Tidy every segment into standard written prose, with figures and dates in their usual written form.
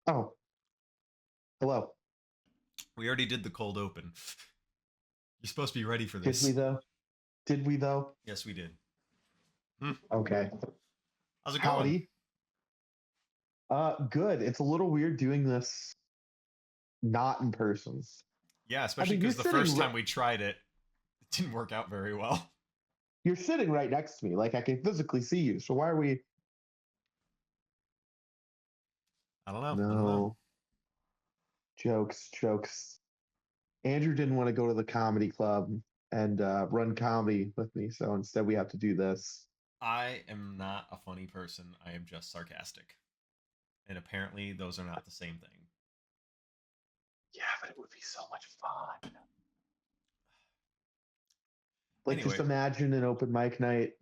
Oh, hello. We already did the cold open. You're supposed to be ready for Did we this. though? Did we though? Yes, we did. Hmm. Okay. How's it going? Howdy. Good. It's a little weird doing this not in person. Yeah, I especially mean, because the first time we tried it, it didn't work out very well. you're sitting right next to me. Like I can physically see you. So why are we? I don't know. I don't know. No jokes, jokes. Andrew didn't want to go to the comedy club and run comedy with me, so instead we have to do this. I am not a funny person. I am just sarcastic. And apparently, those are not the same thing. Yeah, but it would be so much fun. Like just Anyway, imagine an open mic night,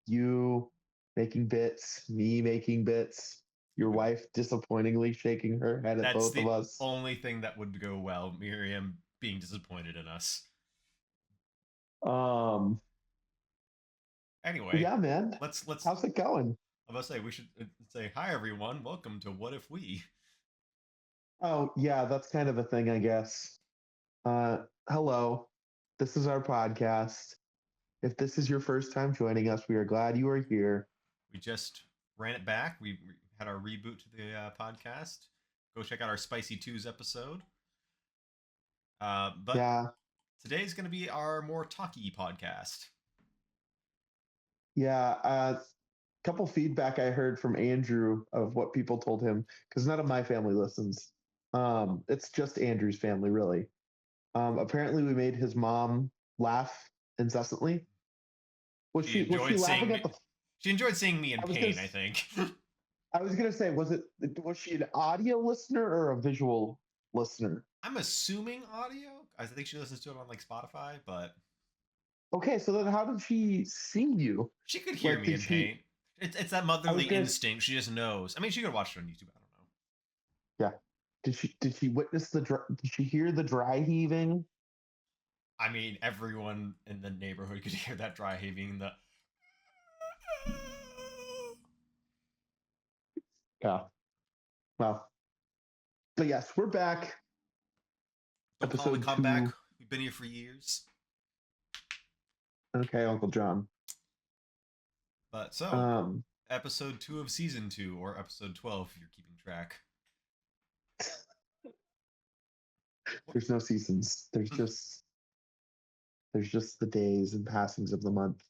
you making bits, me making bits, your wife disappointingly shaking her head at that's both of the us. only thing that would go well. Miriam being disappointed in us. Um, but Anyway, yeah, man, let's. how's it going? I must say we should say hi everyone. Welcome to What If We. Oh, yeah, that's kind of a thing, I guess. Uh, hello, this is our podcast. If this is your first time joining us, we are glad you are here. We just ran it back. We had our reboot to the podcast. Go check out our Spicy Twos episode. But Yeah, today's going to be our more talky podcast. yeah. Couple feedback I heard from Andrew of what people told him because none of my family listens. It's just Andrew's family, really. Apparently, we made his mom laugh incessantly. She Was she enjoyed laughing seeing at me. the? She enjoyed seeing me in I was gonna pain. I think. I was gonna say, was she an audio listener or a visual listener? I'm assuming audio. I think she listens to it on like Spotify, but Okay, so then how did she see you? she could hear Like, me did in she? pain. It's that I motherly was gonna, instinct. She just knows. I mean, she could watch it on YouTube. I don't know. yeah. Did she witness did she hear the dry heaving? I mean, everyone in the neighborhood could hear that dry heaving. The Yeah. Well, but yes, we're back. don't call it a Episode comeback. 2. We've been here for years. Okay, Uncle John. But so, Um, episode 2 of season 2, or episode 12 if you're keeping track. there's no seasons. There's just the days and passings of the month.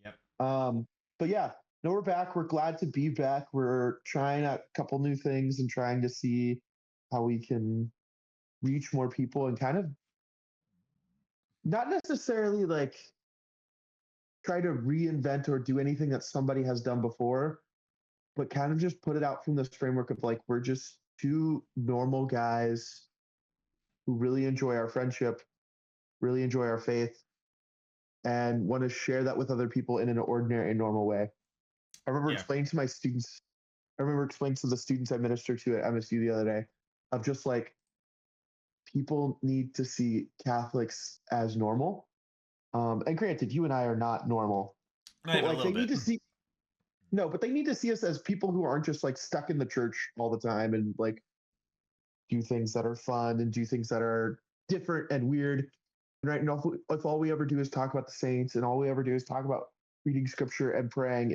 Yep. Um, but yeah, no, we're back. We're glad to be back. We're trying a couple new things and trying to see how we can reach more people and kind of not necessarily like try to reinvent or do anything that somebody has done before, but kind of just put it out from this framework of like we're just two normal guys who really enjoy our friendship, really enjoy our faith, and want to share that with other people in an ordinary and normal way. I remember Yeah. explaining to my students, I remember explaining to the students I minister to at MSU the other day of just like people need to see Catholics as normal. And granted, you and I are not normal, Not but even a like little they need bit. to see, no, but they need to see us as people who aren't just like stuck in the church all the time and like do things that are fun and do things that are different and weird. And right now, if all we ever do is talk about the saints and all we ever do is talk about reading scripture and praying,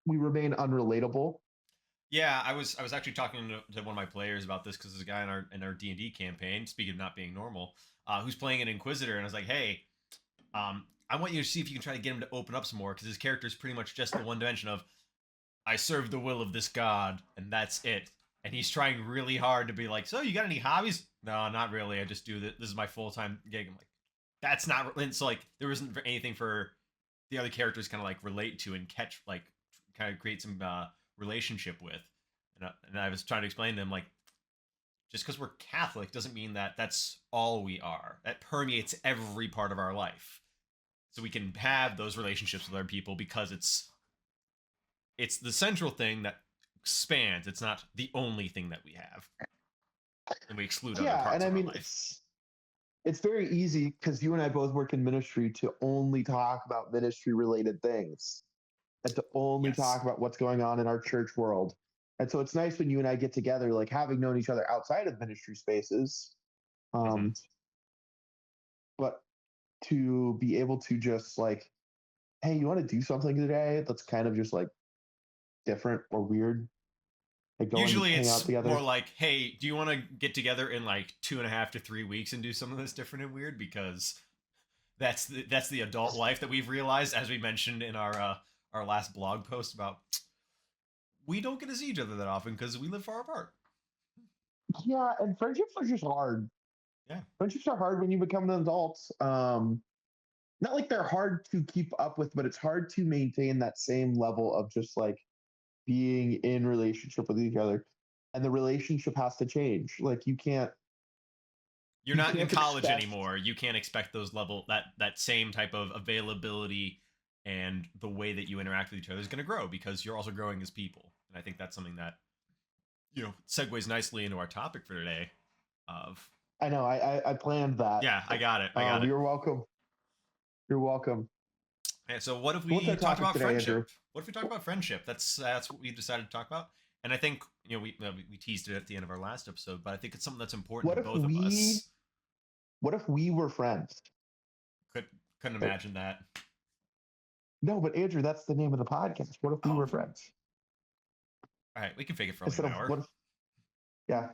we remain unrelatable. Yeah, I was actually talking to one of my players about this because there's a guy in our D&D campaign, speaking of not being normal, who's playing an Inquisitor, and I was like, hey, I want you to see if you can try to get him to open up some more because his character is pretty much just the one dimension of I serve the will of this god, and that's it. And he's trying really hard to be like, so you got any hobbies? No, not really. I just do this. This is my full time gig. I'm like, that's not. And so like, there wasn't anything for the other characters kind of like relate to and catch like kind of create some relationship with. And I was trying to explain to them like, just because we're Catholic doesn't mean that that's all we are. That permeates every part of our life. So we can have those relationships with other people because it's the central thing that expands. It's not the only thing that we have, and we exclude other Yeah, and parts I of our mean life. it's very easy because you and I both work in ministry to only talk about ministry related things and to only Yes. talk about what's going on in our church world. And so it's nice when you and I get together, like having known each other outside of ministry spaces, Mhm. um, but to be able to just like, hey, you want to do something today that's kind of just like different or weird, like go and Usually hang out it's more together. like, hey, do you want to get together in like 2.5 to 3 weeks and do something that's different and weird? Because that's the adult life that we've realized, as we mentioned in our last blog post about we don't get to see each other that often because we live far apart. Yeah, and friendships are just hard. Yeah. Friendships are hard when you become an adult. Not like they're hard to keep up with, but it's hard to maintain that same level of just like being in relationship with each other. And the relationship has to change. Like You're you not in can't college expect. anymore. You can't expect those level that same type of availability and the way that you interact with each other is going to grow because you're also growing as people. And I think that's something that segues nicely into our topic for today. Of I know I planned that. yeah, I got it. I got it. You're welcome. You're welcome. And so, what if So what's we our talked topic about today, Andrew? friendship? What if we talked about friendship? That's what we decided to talk about. And I think we teased it at the end of our last episode, but I think it's something that's important What to if both of we us. what if we were friends? Could couldn't Uh, imagine that. No, but Andrew, that's the name of the podcast. What if we Oh, were friends? all right, we can fake it for like Instead an of hour. what if yeah.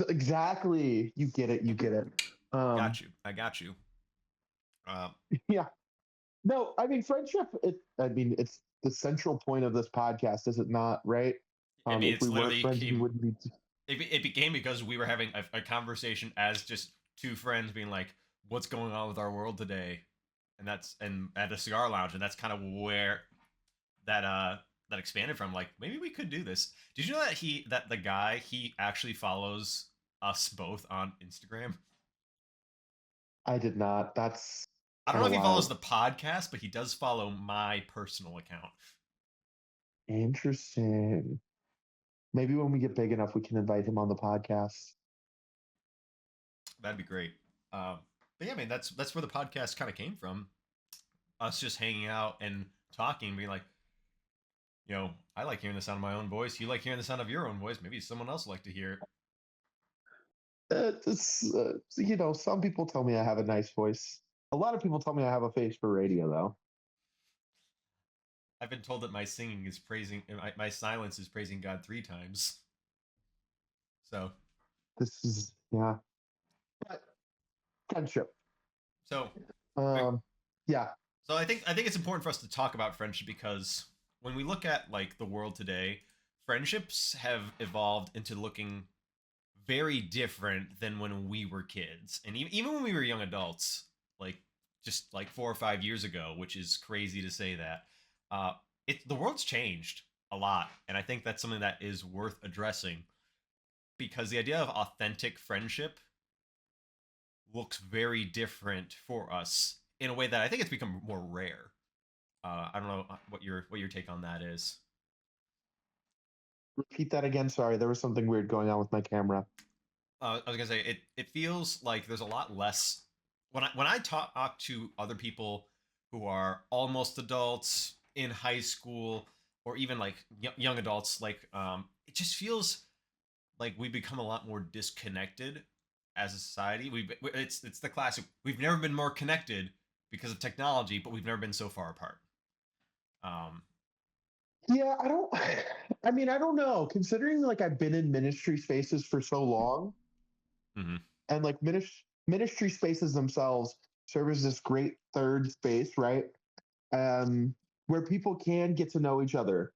Exactly. You get it. You get it. Um Got you. I got you. Uh, yeah. No, I mean friendship, it's the central point of this podcast, is it not, right? I mean, If we it's weren't literally friends, we came. wouldn't be. It became because we were having a conversation as just two friends being like, "What's going on with our world today?" And at a cigar lounge, and that's kind of where that that expanded from. Like, maybe we could do this. Did you know that the guy he actually follows us both on Instagram? I did not. That's I don't kind know of if he follows wild. the podcast, but he does follow my personal account. Interesting. Maybe when we get big enough, we can invite him on the podcast. That'd be great. But yeah, I mean, that's where the podcast kind of came from. Us just hanging out and talking, being like, I like hearing the sound of my own voice. You like hearing the sound of your own voice. Maybe someone else would like to hear it. Some people tell me I have a nice voice. A lot of people tell me I have a face for radio, though. I've been told that my singing is praising, my silence is praising God 3 times. So, This is, yeah. But friendship. so, wait, Um, yeah. so I think it's important for us to talk about friendship because when we look at like the world today, friendships have evolved into looking very different than when we were kids, and even when we were young adults, like just like 4 or 5 years ago, which is crazy to say that. Uh, the world's changed a lot, and I think that's something that is worth addressing because the idea of authentic friendship looks very different for us in a way that I think it's become more rare. I don't know what your take on that is. Repeat that again. Sorry, there was something weird going on with my camera. I was gonna say it feels like there's a lot less when I talk to other people who are almost adults in high school or even like young adults. Like it just feels like we become a lot more disconnected as a society. It's the classic. We've never been more connected because of technology, but we've never been so far apart. Um, Yeah, I don't. I mean, I don't know. Considering like I've been in ministry spaces for so long, mhm. and like ministry spaces themselves serve as this great third space, right? Where people can get to know each other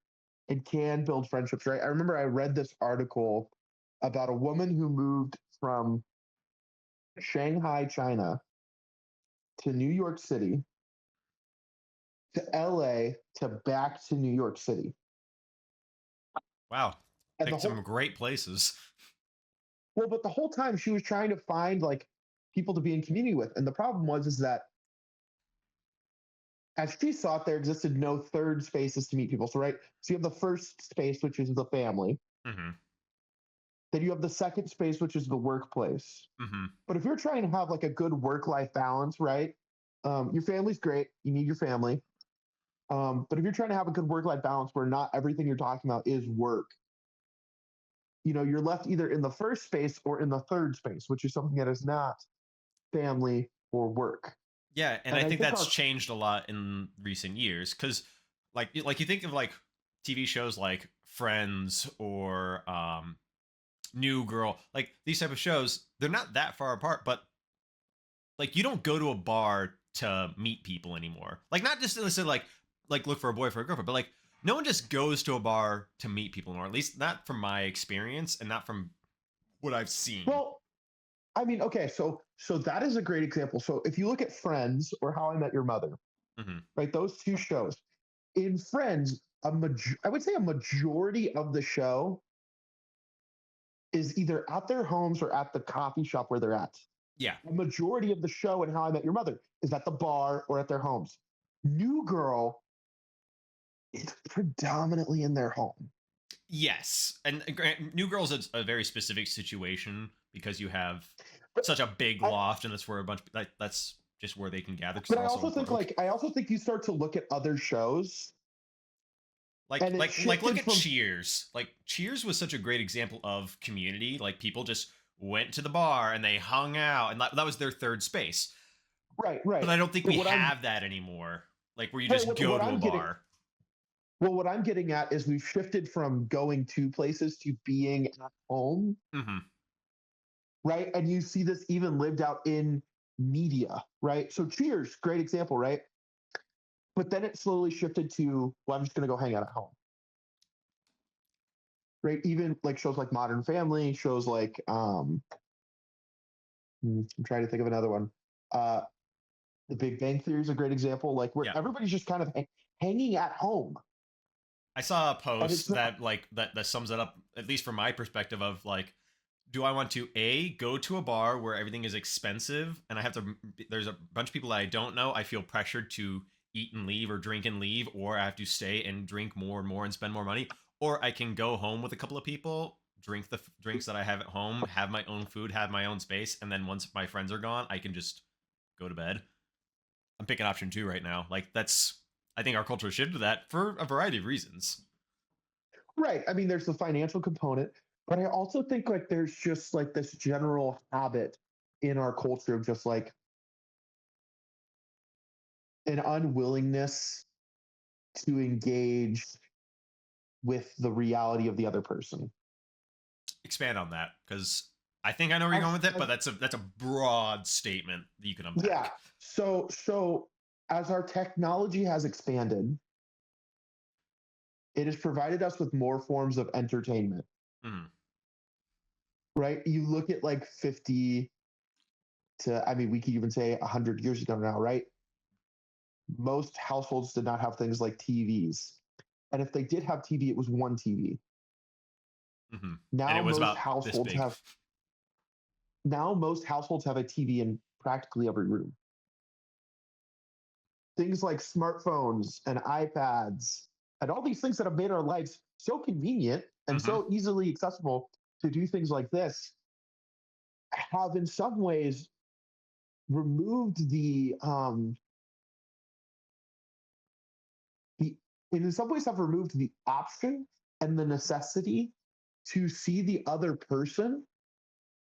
and can build friendships, right? I remember I read this article about a woman who moved from Shanghai, China to New York City to LA to back to New York City. Wow, And the picked some whole great places. well, but the whole time she was trying to find like people to be in community with. And the problem was is that as she saw it, there existed no third spaces to meet people. So right, so you have the first space, which is the family. Hmm. Then you have the second space, which is the workplace. Hmm. But if you're trying to have like a good work-life balance, right? Your family's great. You need your family. But if you're trying to have a good work-life balance where not everything you're talking about is work, you're left either in the first space or in the third space, which is something that is not family or work. Yeah, and And I I think think that's our changed a lot in recent years because, like you think of like TV shows like Friends or New Girl, like these type of shows, they're not that far apart, but like you don't go to a bar to meet people anymore. Like not just necessarily like look for a boy for a girlfriend, but like no one just goes to a bar to meet people anymore. At least not from my experience and not from what I've seen. well, I mean, okay, so that is a great example. So if you look at Friends or How I Met Your Mother, Hmm. right, those two shows, in Friends, I would say a majority of the show is either at their homes or at the coffee shop where they're at. Yeah. The majority of the show in How I Met Your Mother is at the bar or at their homes. New Girl is predominantly in their home. Yes, and New Girl's a very specific situation because you have But such a big I, loft, and that's where a bunch. That's just where they can gather because but they're also broke. I also think you start to look at other shows, Like and it look shifted at from Cheers. Like Cheers was such a great example of community. Like people just went to the bar and they hung out, and that was their third space. right, But right. I don't think But we have that anymore. Like where you just go what to a I'm getting bar. what I'm getting at is we've shifted from going to places to being at home, Hmm. right? And you see this even lived out in media, right? So Cheers, great example, right? But then it slowly shifted to, well, I'm just going to go hang out at home, right? Even like shows like Modern Family, shows like, I'm trying to think of another one. Uh, the Big Bang Theory is a great example, like where Yeah. everybody's just kind of hanging at home. I saw a And it's post not, that that sums it up, at least from my perspective of like, do I want to A, go to a bar where everything is expensive and I have to, there's a bunch of people that I don't know, I feel pressured to eat and leave or drink and leave, or I have to stay and drink more and more and spend more money, or I can go home with a couple of people, drink the drinks that I have at home, have my own food, have my own space, and then once my friends are gone, I can just go to bed. I'm picking option 2 right now. Like that's, I think our culture shifted to that for a variety of reasons. right. I mean, there's the financial component, but I also think like there's just like this general habit in our culture of just like an unwillingness to engage with the reality of the other person. Expand on that because I think I know where you're As, going with it, but as that's a broad statement that you can yeah, unpack. so as our technology has expanded, it has provided us with more forms of entertainment, Mm. right? You look at like 50 to, I mean, we could even say 100 years ago now, right? Most households did not have things like TVs. And if they did have TV, it was one TV. Hmm. And Now it was most about this households big. have now most households have a TV in practically every room. Things like smartphones and iPads and all these things that have made our lives so convenient and Hmm. so easily accessible to do things like this have in some ways removed the in some ways have removed the option and the necessity to see the other person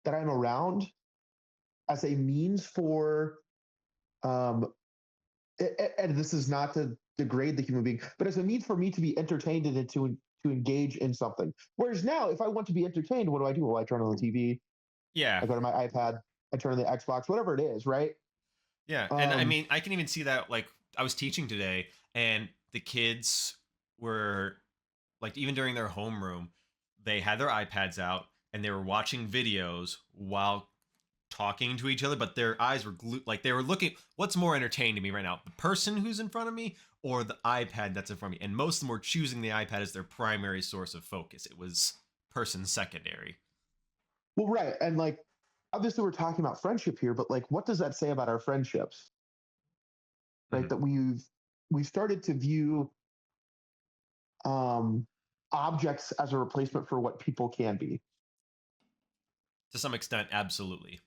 that I'm around as a means for um and this is not to degrade the human being, but as a means for me to be entertained and to engage in something. Whereas now, if I want to be entertained, what do? Well, I turn on the TV, Yeah, I go to my iPad, I turn on the Xbox, whatever it is, right? yeah, and I Um, mean, I can even see that. Like, I was teaching today, and the kids were like, even during their homeroom, they had their iPads out and they were watching videos while talking to each other, but their eyes were glued, like they were looking. What's more entertaining to me right now, the person who's in front of me or the iPad that's in front of me? And most of them were choosing the iPad as their primary source of focus. It was person secondary. well, right, and like obviously we're talking about friendship here, but like, what does that say about our friendships, right? Mhm. That we've started to view um, objects as a replacement for what people can be. To some extent, absolutely.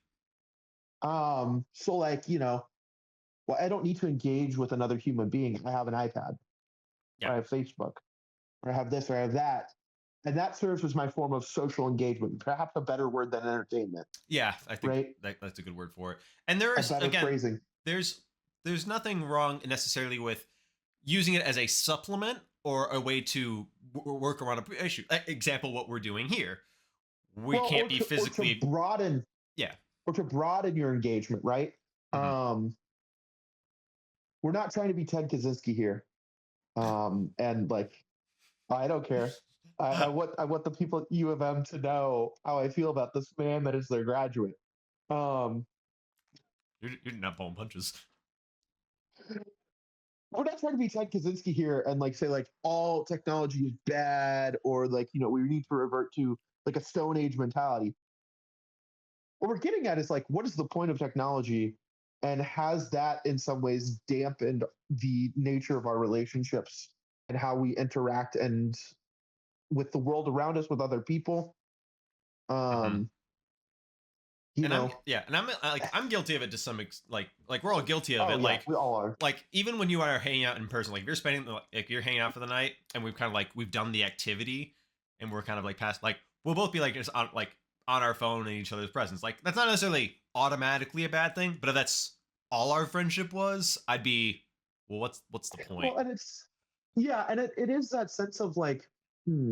So like well, I don't need to engage with another human being. I have an iPad, or Yeah. I have Facebook, or I have this, or I have that. And that serves as my form of social engagement, perhaps a better word than entertainment, Yeah, I think right? that's a good word for it. And A there's better again, phrasing. there's there's nothing wrong necessarily with using it as a supplement or a way to work around a issue. Example, what we're doing here. We Well, can't be or to physically. broaden Yeah. your engagement, right? Hmm. Um, we're not trying to be Ted Kaczynski here. And like, I don't care. I want the people at U of M to know how I feel about this man that is their graduate. Um, You're not pulling punches. we're not trying to be Ted Kaczynski here and like say like all technology is bad or like we need to revert to like a Stone Age mentality. What we're getting at is like what is the point of technology, and has that in some ways dampened the nature of our relationships and how we interact and with the world around us with other people. Hmm. Um, you And I'm know, yeah, and I'm guilty of it to some like we're all guilty of oh it. yeah, we all are. Like even when you are hanging out in person, like if you're spending like you're hanging out for the night, and we've kind of like we've done the activity, and we're kind of like past like we'll both be like just on our phone in each other's presence. Like that's not necessarily automatically a bad thing, but if that's all our friendship was, I'd be well, what's the point? Well, and it's yeah, and it is that sense of like, hmm,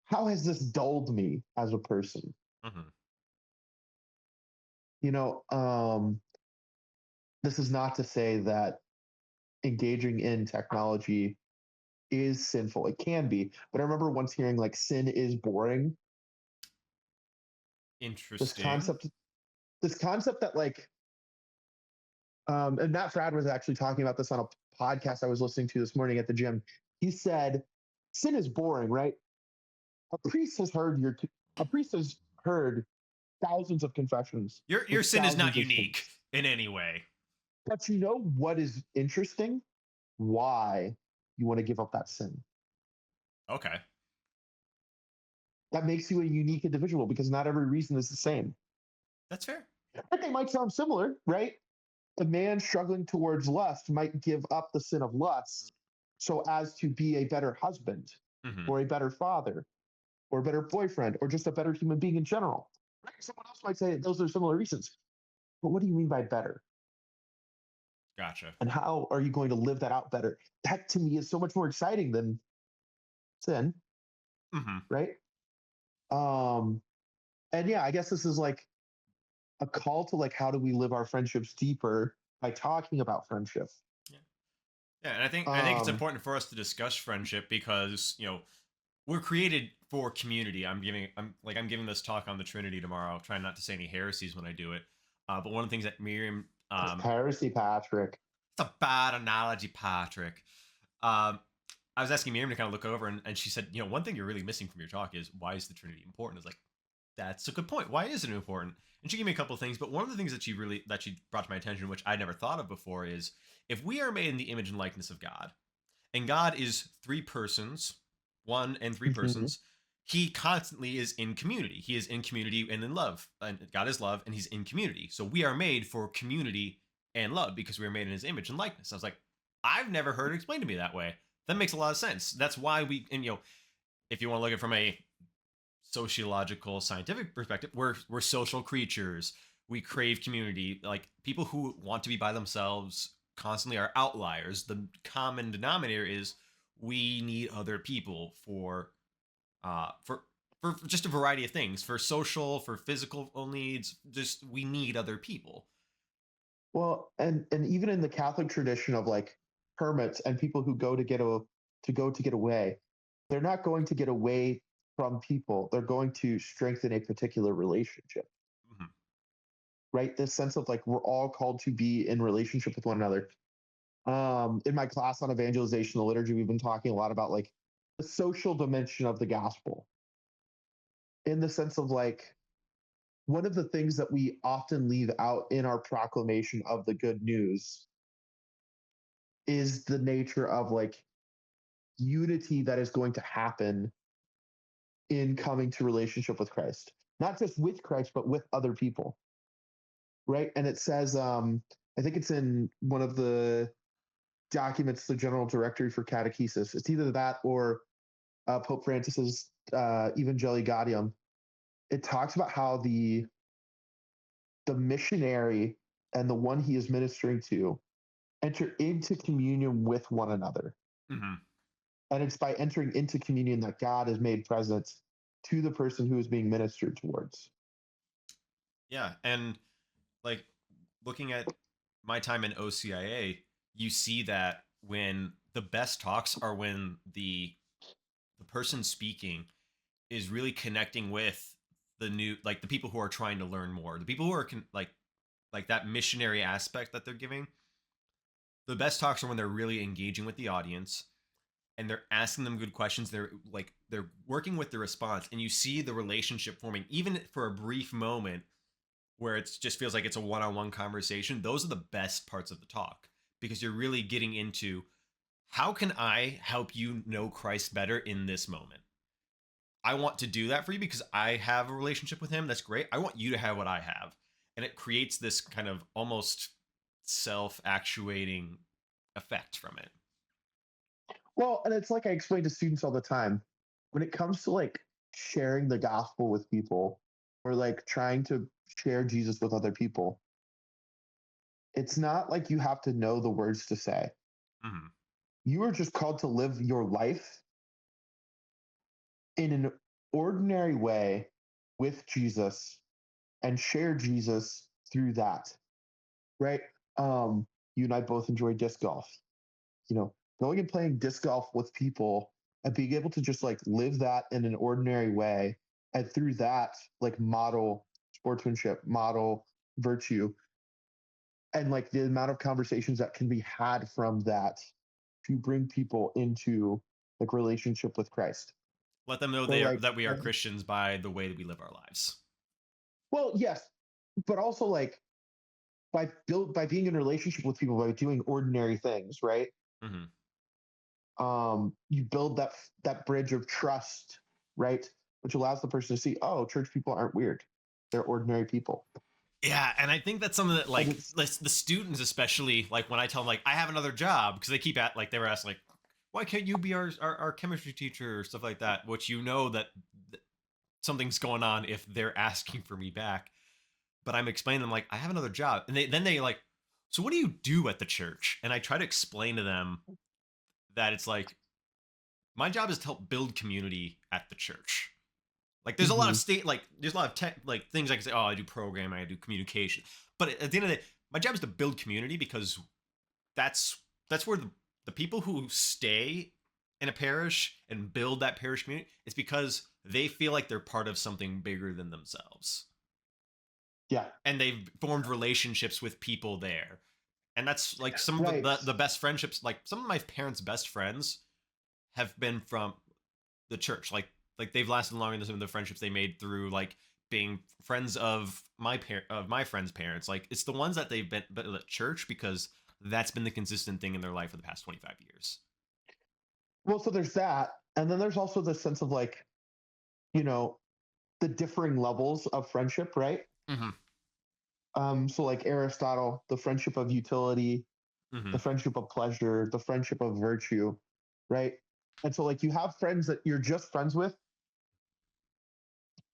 how has this dulled me as a person? Hmm. You know, this is not to say that engaging in technology is sinful. It can be, but I remember once hearing like sin is boring. This Interesting. concept, this concept that like, and Matt Fradd was actually talking about this on a podcast I was listening to this morning at the gym. He said, "Sin is boring, right? A priest has heard your, a priest has heard thousands of confessions Your with sin is not thousands of unique sins. in any way. But you know what is interesting? Why you want to give up that sin. Okay. That makes you a unique individual because not every reason is the same. That's fair. But they might sound similar, right? A man struggling towards lust might give up the sin of lust so as to be a better husband Hmm. or a better father or a better boyfriend or just a better human being in general. Right? Someone else might say those are similar reasons. But what do you mean by better? Gotcha. And how are you going to live that out better? That to me is so much more exciting than sin, Hmm. right? Um, and yeah, I guess this is like a call to like how do we live our friendships deeper by talking about friendship. Yeah. Yeah, and I think it's Um, important for us to discuss friendship because we're created for community. I'm giving this talk on the Trinity tomorrow. Trying not to say any heresies when I do it. But one of the things that Miriam, that's heresy, Patrick. it's a bad analogy, Patrick. Um, I was asking Miriam to kind of look over, and she said, one thing you're really missing from your talk is why is the Trinity important? I was like, that's a good point. Why is it important? And she gave me a couple of things, but one of the things that she brought to my attention, which I'd never thought of before, is if we are made in the image and likeness of God, and God is three persons, one and three Mhm. persons, he constantly is in community. He is in community and in love. And God is love and he's in community. So we are made for community and love because we are made in his image and likeness. I was like, I've never heard it explained to me that way. That makes a lot of sense. That's why and if you want to look at it from a sociological scientific perspective, we're social creatures. We crave community. Like people who want to be by themselves constantly are outliers. The common denominator is we need other people uh for for just a variety of things, for social, for physical needs. Just we need other people. Well, and even in the Catholic tradition of like hermits and people who go to get away, they're not going to get away from people. They're going to strengthen a particular relationship, Mhm. right? This sense of like we're all called to be in relationship with one another. In my class on evangelization, the liturgy, we've been talking a lot about like the social dimension of the gospel in the sense of like one of the things that we often leave out in our proclamation of the good news is the nature of like unity that is going to happen in coming to relationship with Christ, not just with Christ, but with other people. Right. And it says, I think it's in one of the documents, the General Directory for Catechesis. It's either that or Pope Francis's Evangelii Gaudium, it talks about how the missionary and the one he is ministering to enter into communion with one another. Hmm. And it's by entering into communion that God is made present to the person who is being ministered towards. Yeah, and like looking at my time in OCIA, you see that when the best talks are when the person speaking is really connecting with the new, like the people who are trying to learn more, the people who are like that missionary aspect that they're giving. The best talks are when they're really engaging with the audience and they're asking them good questions. They're working with the response, and you see the relationship forming even for a brief moment where it just feels like it's a one-on-one conversation. Those are the best parts of the talk because you're really getting into how can I help you know Christ better in this moment. I want to do that for you because I have a relationship with him. That's great. I want you to have what I have. And it creates this kind of almost self-actuating effect from it. Well, and it's like I explain to students all the time when it comes to like sharing the gospel with people or like trying to share Jesus with other people. It's not like you have to know the words to say. Mm-hmm. You are just called to live your life in an ordinary way with Jesus and share Jesus through that, right? You and I both enjoy disc golf. You know, going and playing disc golf with people and being able to just like live that in an ordinary way and through that like model sportsmanship, model virtue, and like the amount of conversations that can be had from that to bring people into like relationship with Christ. Let them know So like, that we are Christians by the way that we live our lives. well, yes, but also like by being in a relationship with people by doing ordinary things, right? Mm-hmm. You build that bridge of trust, right? Which allows the person to see, oh, church people aren't weird; they're ordinary people. Yeah, and I think that's something that And like it's the students, especially like when I tell them like I have another job because they keep at like they were asking like why can't you be our chemistry teacher or stuff like that, which you know that something's going on if they're asking for me back. But I'm explaining to them like I have another job, and they like, so what do you do at the church? And I try to explain to them that it's like my job is to help build community at the church. Like there's a lot of mhm. state like there's a lot of tech like things I can say, oh, I do programming, I do communication. But at the end of the day, my job is to build community because that's that's where the people who stay in a parish and build that parish community, it's because they feel like they're part of something bigger than themselves. Yeah, And they've formed relationships with people there. And that's like some of right. the best friendships, like some of my parents' best friends have been from the church. Like they've lasted longer than some of the friendships they made through like being friends of my friends' parents. Like it's the ones that they've been at church because that's been the consistent thing in their life for the past 25 years. Well, so there's that, and then there's also the sense of like, you know, the differing levels of friendship, right? Mm-hmm. So like Aristotle, the friendship of utility, Mm-hmm. the friendship of pleasure, the friendship of virtue, right? And so like you have friends that you're just friends with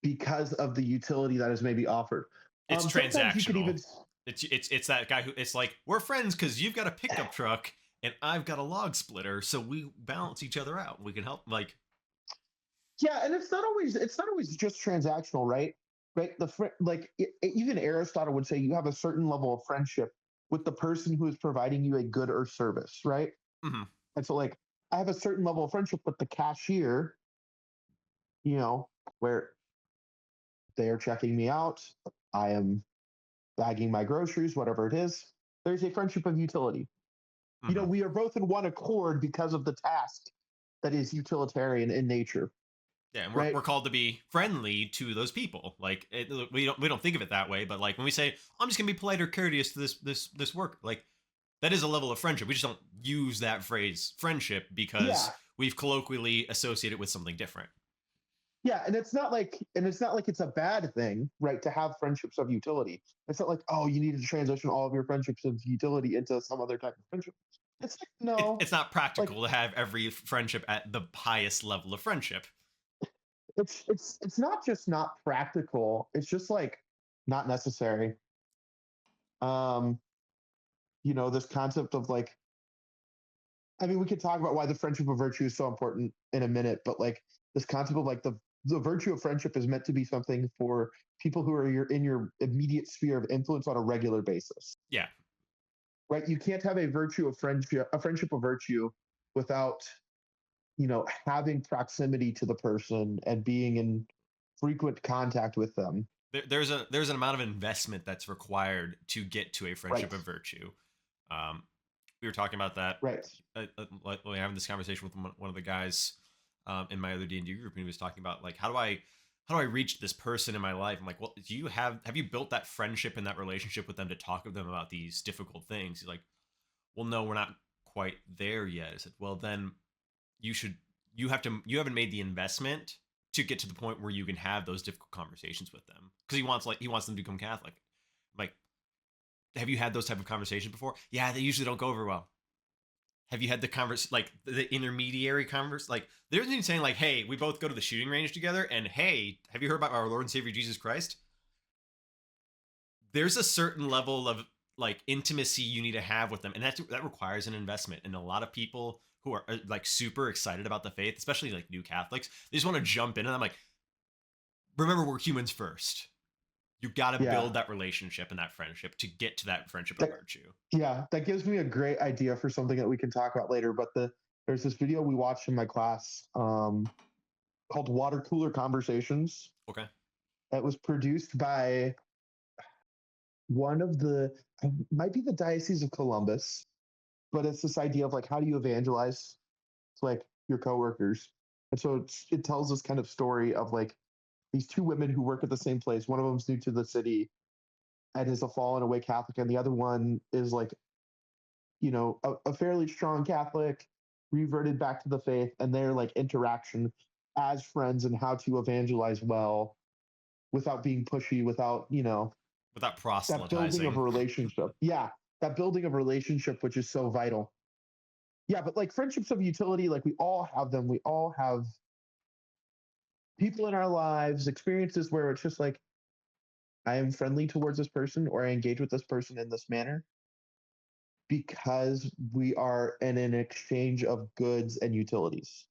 because of the utility that is maybe offered. It's Sometimes you could transactional. even It's that guy who it's like we're friends because you've got a pickup truck and I've got a log splitter, so we balance each other out. We can help. Like, yeah, and it's not always just transactional, right? Right. Like even Aristotle would say you have a certain level of friendship with the person who is providing you a good or service, right? mm-hmm. And so like I have a certain level of friendship with the cashier, you know, where they are checking me out. I am bagging my groceries, whatever it is. There's a friendship of utility. You know, Mm-hmm. we are both in one accord because of the task that is utilitarian in nature, Yeah, and right? we're called to be friendly to those people. Like, we don't think of it that way, but like when we say I'm just gonna be polite or courteous to this work, like that is a level of friendship. We just don't use that phrase friendship because Yeah, we've colloquially associated with something different. yeah, and it's not like it's a bad thing, right? To have friendships of utility. It's not like, oh, you need to transition all of your friendships of utility into some other type of friendship. It's like no, It's not like practical to have every friendship at the highest level of friendship. it's not just not practical. It's just like not necessary. Um, this concept of like, I mean, we could talk about why the friendship of virtue is so important in a minute, but like this concept of like the virtue of friendship is meant to be something for people who are in your immediate sphere of influence on a regular basis, Yeah, right? You can't have a friendship of virtue without having proximity to the person and being in frequent contact with them. there's an amount of investment that's required to get to a friendship Right. of virtue. Um, we were talking about that. Right. Like, we were having this conversation with one of the guys in my other D&D group, and he was talking about like how do I reach this person in my life? I'm like, well, have you built that friendship and that relationship with them to talk with them about these difficult things? He's like, well, no, we're not quite there yet. I said, well, then you should you haven't made the investment to get to the point where you can have those difficult conversations with them, because he wants them to become Catholic. I'm like, have you had those type of conversations before? Yeah, they usually don't go over well. Have you had the like the intermediary converse? Like, there's even saying like, hey, we both go to the shooting range together, and hey, have you heard about our Lord and Savior Jesus Christ? There's a certain level of like intimacy you need to have with them, and that requires an investment. And a lot of people who are like super excited about the faith, especially like new Catholics, they just want to jump in, and I'm like, remember, we're humans first. You got to Yeah. build that relationship and that friendship to get to that friendship of That, virtue. yeah, that gives me a great idea for something that we can talk about later. But there's this video we watched in my class called Water Cooler Conversations. Okay. That was produced by one of the might be the Diocese of Columbus, but it's this idea of like how do you evangelize to like your coworkers. And so it tells this kind of story of like these two women who work at the same place. One of them's new to the city and is a fallen away Catholic, and the other one is like, a fairly strong Catholic, reverted back to the faith, and their like interaction as friends and how to evangelize well without being pushy, without, Without that building of a proselytizing. relationship. Yeah, that building of a relationship, which is so vital. Yeah, but like friendships of utility, like we all have them. We all have people in our lives, experiences where it's just like, I am friendly towards this person or I engage with this person in this manner because we are in an exchange of goods and utilities.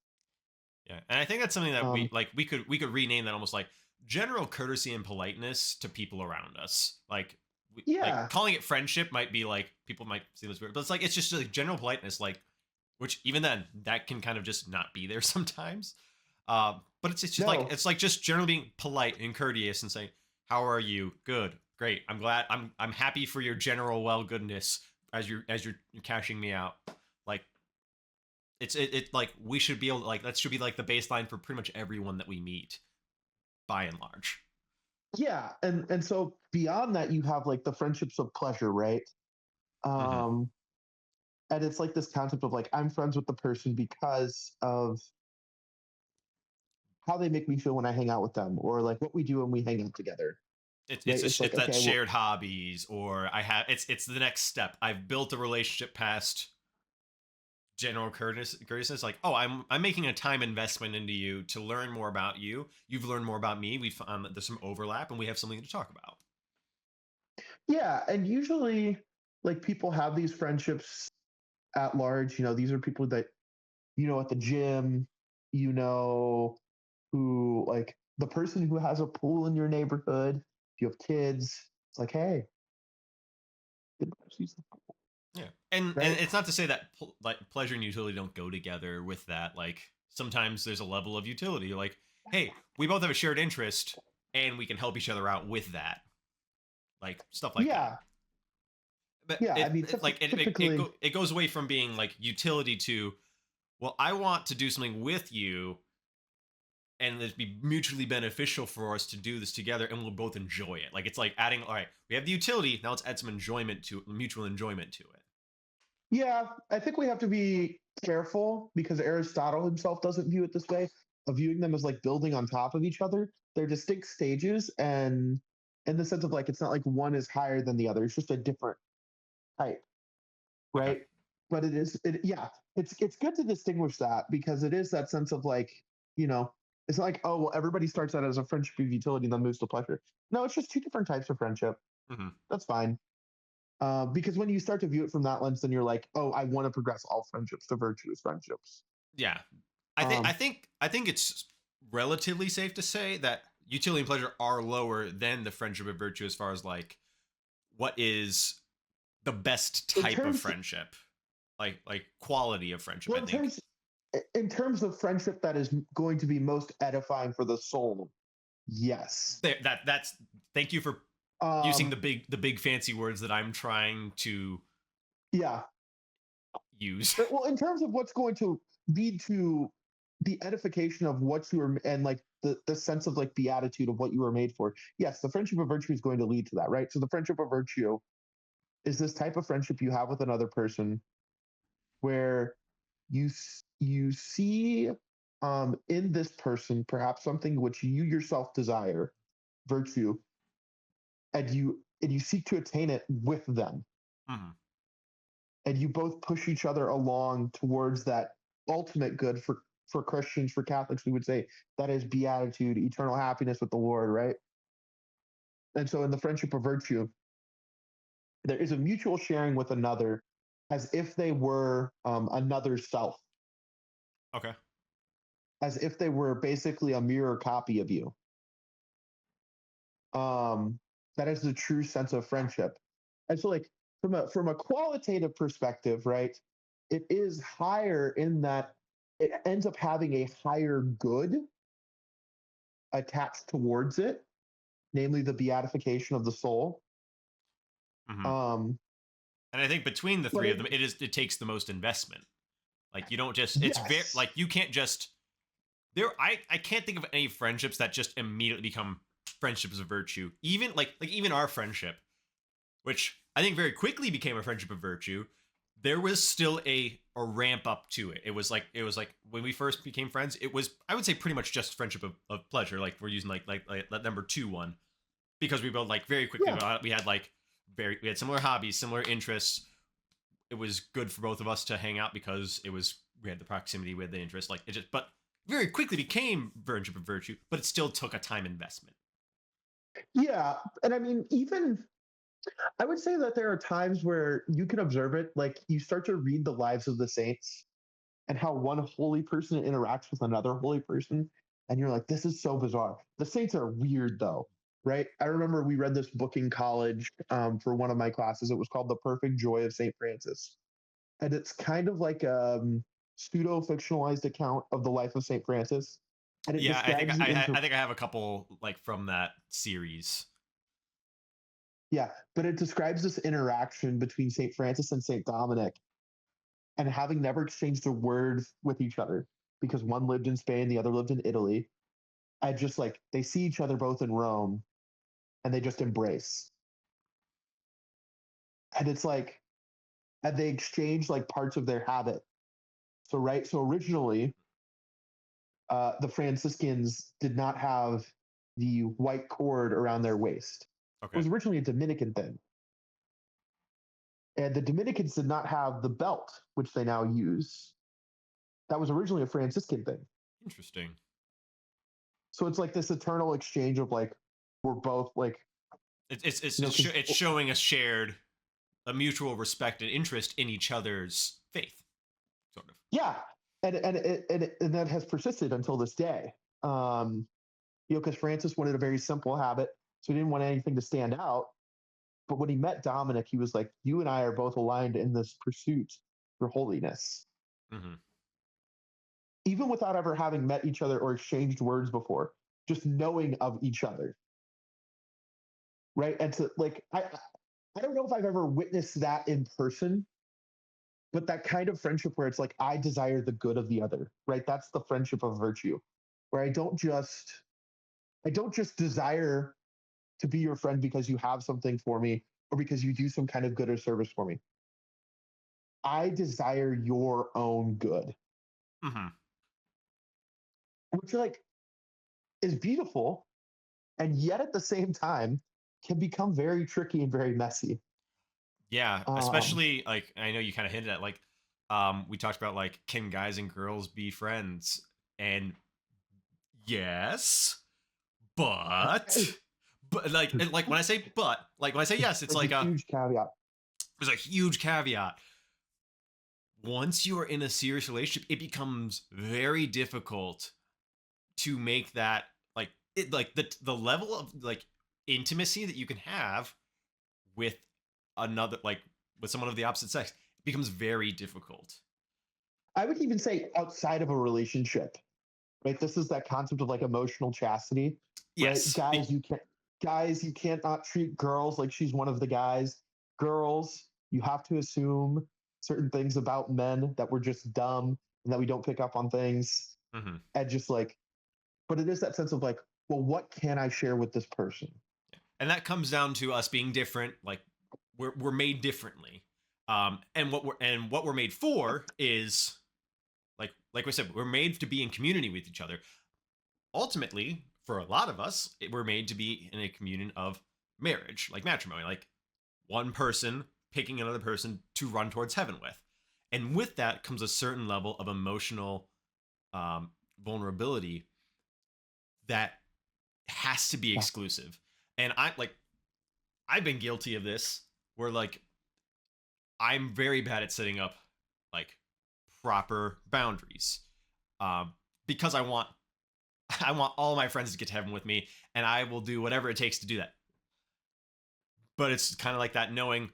Yeah, and I think that's something that Um, we could rename that almost like general courtesy and politeness to people around us. Like, like yeah, calling it friendship might be like, people might see this weird, but it's just like general politeness. Like, which even then that can kind of just not be there sometimes. But it's just like no, it's like just generally being polite and courteous and saying, "How are you? Good, great. I'm glad. I'm happy for your general well goodness as you're cashing me out." Like, it like we should be able to, like, that should be like the baseline for pretty much everyone that we meet, by and large. yeah, and so beyond that, you have like the friendships of pleasure, right? Hmm. Um, and it's like this concept of like I'm friends with the person because of how they make me feel when I hang out with them, or like what we do when we hang out together, right? It's like It's that okay, well, shared hobbies, or I have it's the next step. I've built a relationship past general courteousness. Like, oh, I'm making a time investment into you to learn more about you. You've learned more about me. We found that there's some overlap, and we have something to talk about. yeah, and usually like people have these friendships at large. These are people that at the gym, who like the person who has a pool in your neighborhood. If you have kids, it's like, hey, let's use the pool, Yeah, and right? it's not to say that like pleasure and utility don't go together with that. Like, sometimes there's a level of utility. Like, hey, we both have a shared interest, and we can help each other out with that. Like, stuff like that. Yeah, But yeah. I mean, typically, it goes away from being like utility to, well, I want to do something with you, and it'd be mutually beneficial for us to do this together, and we'll both enjoy it. Like, it's like adding, all right, we have the utility, now let's add some enjoyment to mutual enjoyment to it. yeah. I think we have to be careful because Aristotle himself doesn't view it this way. Of viewing them as like building on top of each other. They're distinct stages, and in the sense of like it's not like one is higher than the other. It's just a different type, Okay. right? but yeah, it's good to distinguish that because it is that sense of like, you know, it's not like, oh well, everybody starts out as a friendship of utility and then moves to pleasure. No, it's just two different types of friendship. Hmm. That's fine. Because when you start to view it from that lens, then you're like, oh, I want to progress all friendships to virtuous friendships. Yeah, Um, I think it's relatively safe to say that utility and pleasure are lower than the friendship of virtue as far as like what is the best in type of terms, friendship, like quality of friendship. well, I think in terms of friendship that is going to be most edifying for the soul, yes. that's thank you for using Um, the big fancy words that I'm trying to yeah. use. Well, in terms of what's going to lead to the edification of what you were and like the sense of like beatitude of what you were made for. Yes, the friendship of virtue is going to lead to that, right? So the friendship of virtue is this type of friendship you have with another person where you see in this person perhaps something which you yourself desire, virtue, and you seek to attain it with them, Mhm. and you both push each other along towards that ultimate good for Christians, for Catholics, we would say that is beatitude, eternal happiness with the Lord, right? And so in the friendship of virtue, there is a mutual sharing with another as if they were another self, Okay. as if they were basically a mirror copy of you. Um, that is the true sense of friendship. And so, like from a qualitative perspective, right? It is higher in that it ends up having a higher good attached towards it, namely the beatification of the soul. Hmm. Um, And I think between the but three of them, it takes the most investment. Like you don't just it's very yes, like you can't just I can't think of any friendships that just immediately become friendships of virtue. Even like even our friendship, which I think very quickly became a friendship of virtue, there was still a ramp up to it. It was like when we first became friends, it was I would say pretty much just friendship of pleasure. Like we're using like that number two one because we both like very quickly yeah, we had like we had similar hobbies, similar interests. It was good for both of us to hang out because it was we had the proximity with the interest. Like it just but very quickly became friendship of virtue, but it still took a time investment. yeah. And I mean, even I would say that there are times where you can observe it, like you start to read the lives of the saints and how one holy person interacts with another holy person. And you're like, this is so bizarre. The saints are weird though, right? I remember we read this book in college for one of my classes. It was called The Perfect Joy of St. Francis. And it's kind of like a pseudo fictionalized account of the life of St. Francis. And it Yeah, describes the I think I have a couple like from that series. yeah, but it describes this interaction between St. Francis and St. Dominic and having never exchanged a word with each other because one lived in Spain, the other lived in Italy. I just like they see each other both in Rome and they just embrace. And it's like and they exchange like parts of their habit. So right, so originally the Franciscans did not have the white cord around their waist. It Okay. was originally a Dominican thing. And the Dominicans did not have the belt, which they now use. That was originally a Franciscan thing. Interesting. So it's like this eternal exchange of like, we're both like, you know, because It's showing a shared a mutual respect and interest in each other's faith, sort of. yeah, and that has persisted until this day. You know, because Francis wanted a very simple habit, so he didn't want anything to stand out. But when he met Dominic, he was like, "You and I are both aligned in this pursuit for holiness." Hmm. Even without ever having met each other or exchanged words before, just knowing of each other, right? And to like, I don't know if I've ever witnessed that in person, but that kind of friendship where it's like I desire the good of the other, right? That's the friendship of virtue, where I don't just desire to be your friend because you have something for me or because you do some kind of good or service for me. I desire your own good, Hmm. which like is beautiful and yet at the same time can become very tricky and very messy. Yeah, Um, especially like I know you kind of hinted at like we talked about like, can guys and girls be friends? And yes, but like when I say but, like when I say yes, it's There's a like huge caveat. there's a huge caveat. Once you are in a serious relationship, it becomes very difficult to make that like it like the level of like intimacy that you can have with another like with someone of the opposite sex becomes very difficult. I would even say outside of a relationship, right? This is that concept of like emotional chastity, right? Yes. Guys, you can't not treat girls like she's one of the guys. Girls, you have to assume certain things about men that we're just dumb and that we don't pick up on things. Mhm. And just like, but it is that sense of like, well, what can I share with this person? And that comes down to us being different. Like we're made differently. And what we're made for is like we said, we're made to be in community with each other. Ultimately, for a lot of us, we're made to be in a communion of marriage, like matrimony, like one person picking another person to run towards heaven with. And with that comes a certain level of emotional um, vulnerability that has to be Yeah. exclusive. And I've been guilty of this where like I'm very bad at setting up like proper boundaries um, because I want all my friends to get to heaven with me, and I will do whatever it takes to do that. But it's kind of like that knowing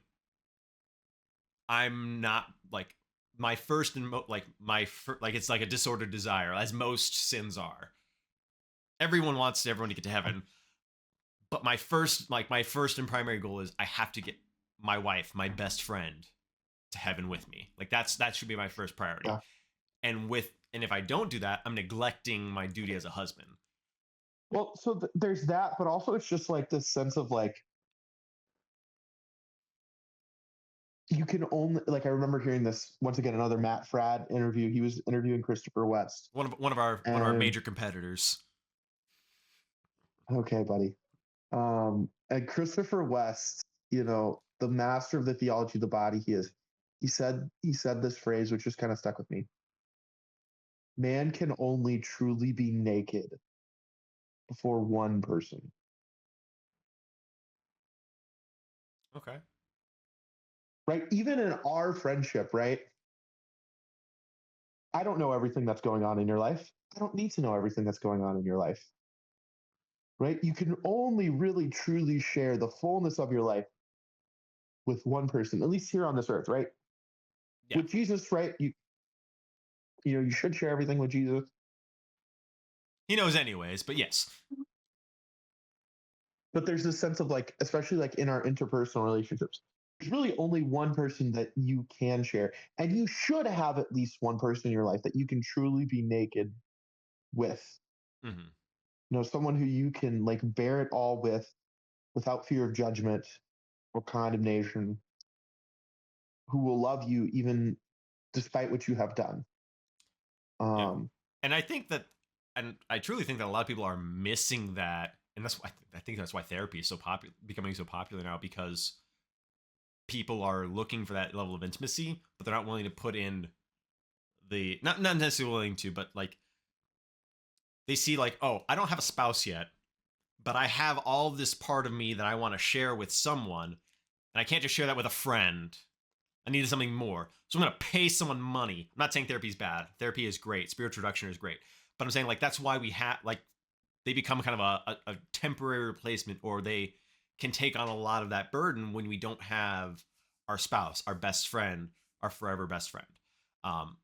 I'm not like my first and like like it's like a disordered desire, as most sins are. Everyone wants everyone to get to heaven, but my first and primary goal is I have to get my wife, my best friend, to heaven with me. Like that should be my first priority. Yeah. And if I don't do that, I'm neglecting my duty as a husband. Well, so there's that, but also it's just like this sense of like, you can only like I remember hearing this once again, another Matt Fradd interview. He was interviewing Christopher West. One of our And major competitors. okay, buddy. And Christopher West, the master of the theology of the body he is, he said this phrase which just kind of stuck with me. Man can only truly be naked before one person. Okay. Right? Even in our friendship, right? I don't know everything that's going on in your life. I don't need to know everything that's going on in your life. Right? You can only really truly share the fullness of your life with one person, at least here on this earth, right? Yeah. With Jesus, right? You should share everything with Jesus. He knows anyways, but yes. But there's this sense of like, especially like in our interpersonal relationships, there's really only one person that you can share. And you should have at least one person in your life that you can truly be naked with. Hmm. Someone who you can like bear it all with without fear of judgment or condemnation, who will love you even despite what you have done. Yeah. Um, And I think that, and I truly think that a lot of people are missing that. And that's why I think that's why therapy is so popular, becoming so popular now, because people are looking for that level of intimacy, but they're not willing to put in not necessarily willing to, but like they see like, oh, I don't have a spouse yet, but I have all this part of me that I want to share with someone, and I can't just share that with a friend. I needed something more. So I'm going to pay someone money. I'm not saying therapy is bad. Therapy is great. Spiritual reduction is great. But I'm saying like that's why we have like they become kind of a temporary replacement, or they can take on a lot of that burden when we don't have our spouse, our best friend, our forever best friend. Um,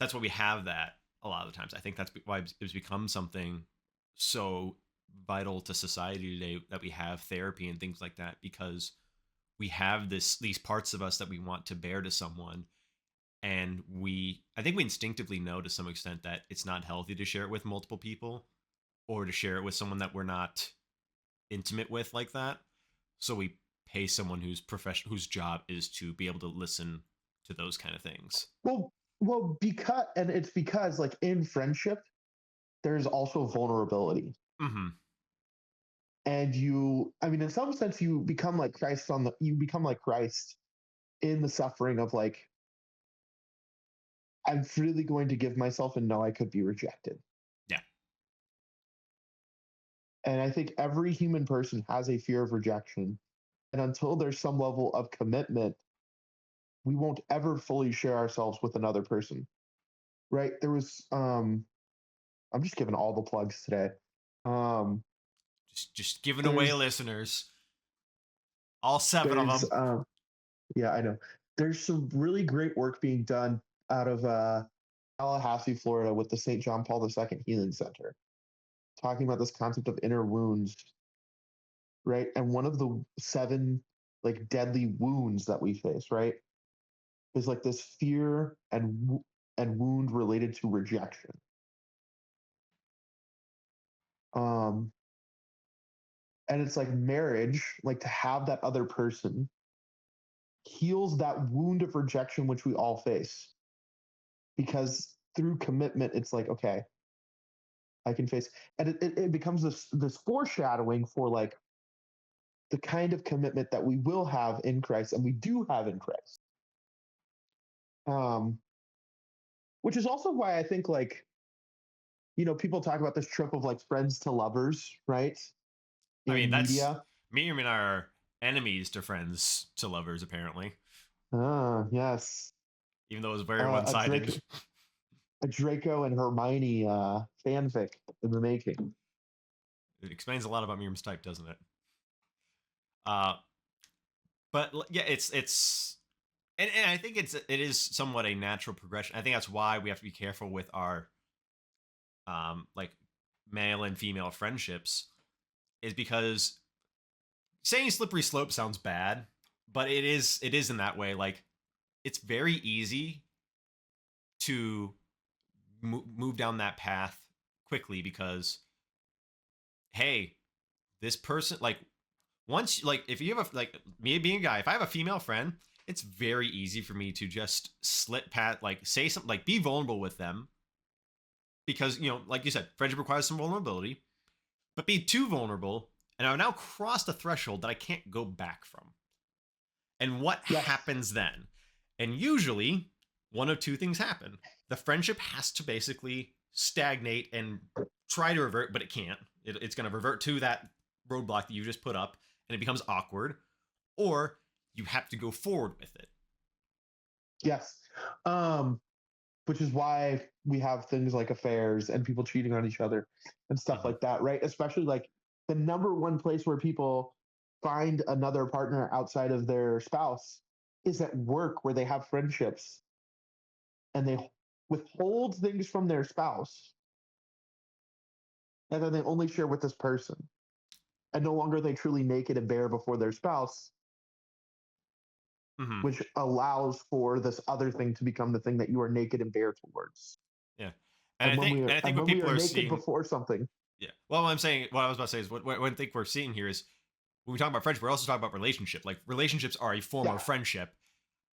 that's why we have that a lot of the times. I think that's why it's become something so vital to society today that we have therapy and things like that, because we have these parts of us that we want to bear to someone, and I think we instinctively know to some extent that it's not healthy to share it with multiple people, or to share it with someone that we're not intimate with like that. So we pay someone whose job is to be able to listen to those kind of things. well, it's because like in friendship, there's also vulnerability. Hmm. And I mean, in some sense, you become like Christ in the suffering of like I'm freely going to give myself and know I could be rejected. Yeah. And I think every human person has a fear of rejection. And until there's some level of commitment, we won't ever fully share ourselves with another person. Right? There was I'm just giving all the plugs today. Um Just giving away there's listeners, all 7 of there's them. yeah, I know. There's some really great work being done out of Tallahassee, Florida with the St. John Paul II Healing Center, talking about this concept of inner wounds, right? And one of the 7 like deadly wounds that we face, right, is like this fear and wound related to rejection. Um, and it's like marriage, like to have that other person heals that wound of rejection which we all face, because through commitment, it's like, okay, I can face, and it becomes this foreshadowing for like the kind of commitment that we will have in Christ and we do have in Christ. Um, which is also why I think like, people talk about this trope of like friends to lovers, right? I mean, In that's media. me and are enemies to friends to lovers, apparently. Ah, yes. Even though it was very A one-sided. Draco and Hermione fanfic in the making. It explains a lot about Miriam's type, doesn't it? Uh, but yeah, it's and I think it is somewhat a natural progression. I think that's why we have to be careful with our like male and female friendships, is because saying slippery slope sounds bad, but it is in that way. Like, it's very easy to move down that path quickly because, hey, this person, like, once, like, if you have a, like, me being a guy, if I have a female friend, it's very easy for me to just slip past, like, say something, like, be vulnerable with them, because, like you said, friendship requires some vulnerability, but be too vulnerable, and I've now crossed a threshold that I can't go back from. And what Yes. happens then? And usually, one of two things happen. The friendship has to basically stagnate and try to revert, but it can't. It's going to revert to that roadblock that you just put up, and it becomes awkward. Or you have to go forward with it. Yes. Which is why we have things like affairs and people cheating on each other and stuff like that, right? Especially like the number one place where people find another partner outside of their spouse is at work, where they have friendships and they withhold things from their spouse, and then they only share with this person. And no longer are they truly naked and bare before their spouse, Mm-hmm. which allows for this other thing to become the thing that you are naked and bare towards. Yeah. And I think when what we people are are naked seeing. before something. Yeah. Well, what I was about to say is what I think we're seeing here is, when we talk about friendship, we're also talking about relationship. Like, relationships are a form of friendship.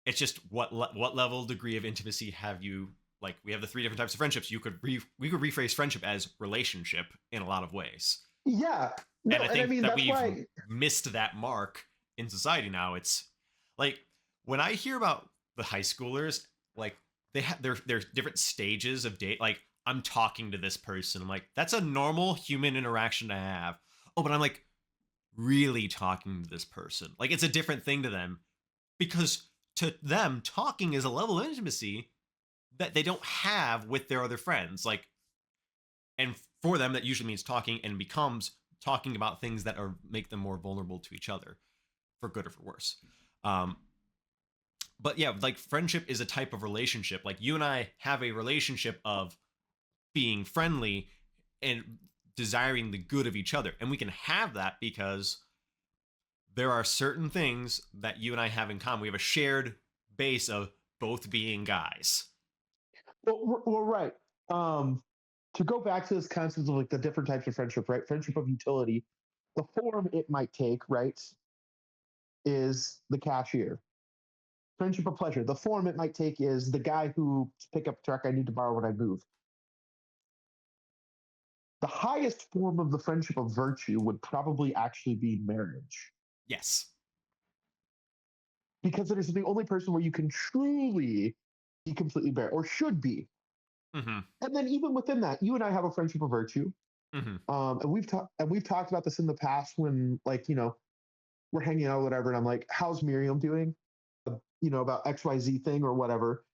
It's just what level, degree of intimacy have you? Like, we have the 3 different types of friendships. We could rephrase friendship as relationship in a lot of ways. Yeah. No, And I think that that's we've why missed that mark in society now. It's like, when I hear about the high schoolers, like, they have there's different stages of date. Like, I'm talking to this person. I'm like, that's a normal human interaction to have. Oh, but I'm like, really talking to this person. Like, it's a different thing to them, because to them, talking is a level of intimacy that they don't have with their other friends. Like, and for them, that usually means talking, and becomes talking about things that are make them more vulnerable to each other, for good or for worse. But yeah, like, friendship is a type of relationship. Like, you and I have a relationship of being friendly and desiring the good of each other, and we can have that because there are certain things that you and I have in common. We have a shared base of both being guys. Well, right. To go back to this concept of like the different types of friendship, right? Friendship of utility, the form it might take, right, is the cashier. Friendship of pleasure, the form it might take is the guy who pick up truck I need to borrow when I move. The highest form of the friendship of virtue would probably actually be marriage. Yes. Because it is the only person where you can truly be completely bare or should be. Mm-hmm. And then even within that, you and I have a friendship of virtue. Mm-hmm. And we've talked about this in the past when, like, we're hanging out or whatever, and I'm like, how's Miriam doing? About XYZ thing or whatever.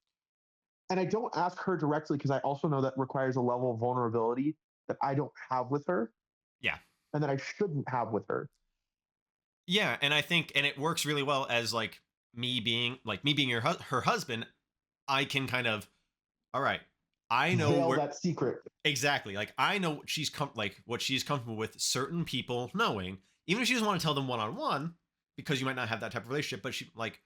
And I don't ask her directly because I also know that requires a level of vulnerability that I don't have with her Yeah. and that I shouldn't have with her. Yeah, and I think, and it works really well as like me being her husband. I can kind of, all right, I know Veil where that secret. exactly, like I know what she's comfortable with certain people knowing, even if she doesn't want to tell them one on one, because you might not have that type of relationship. But she like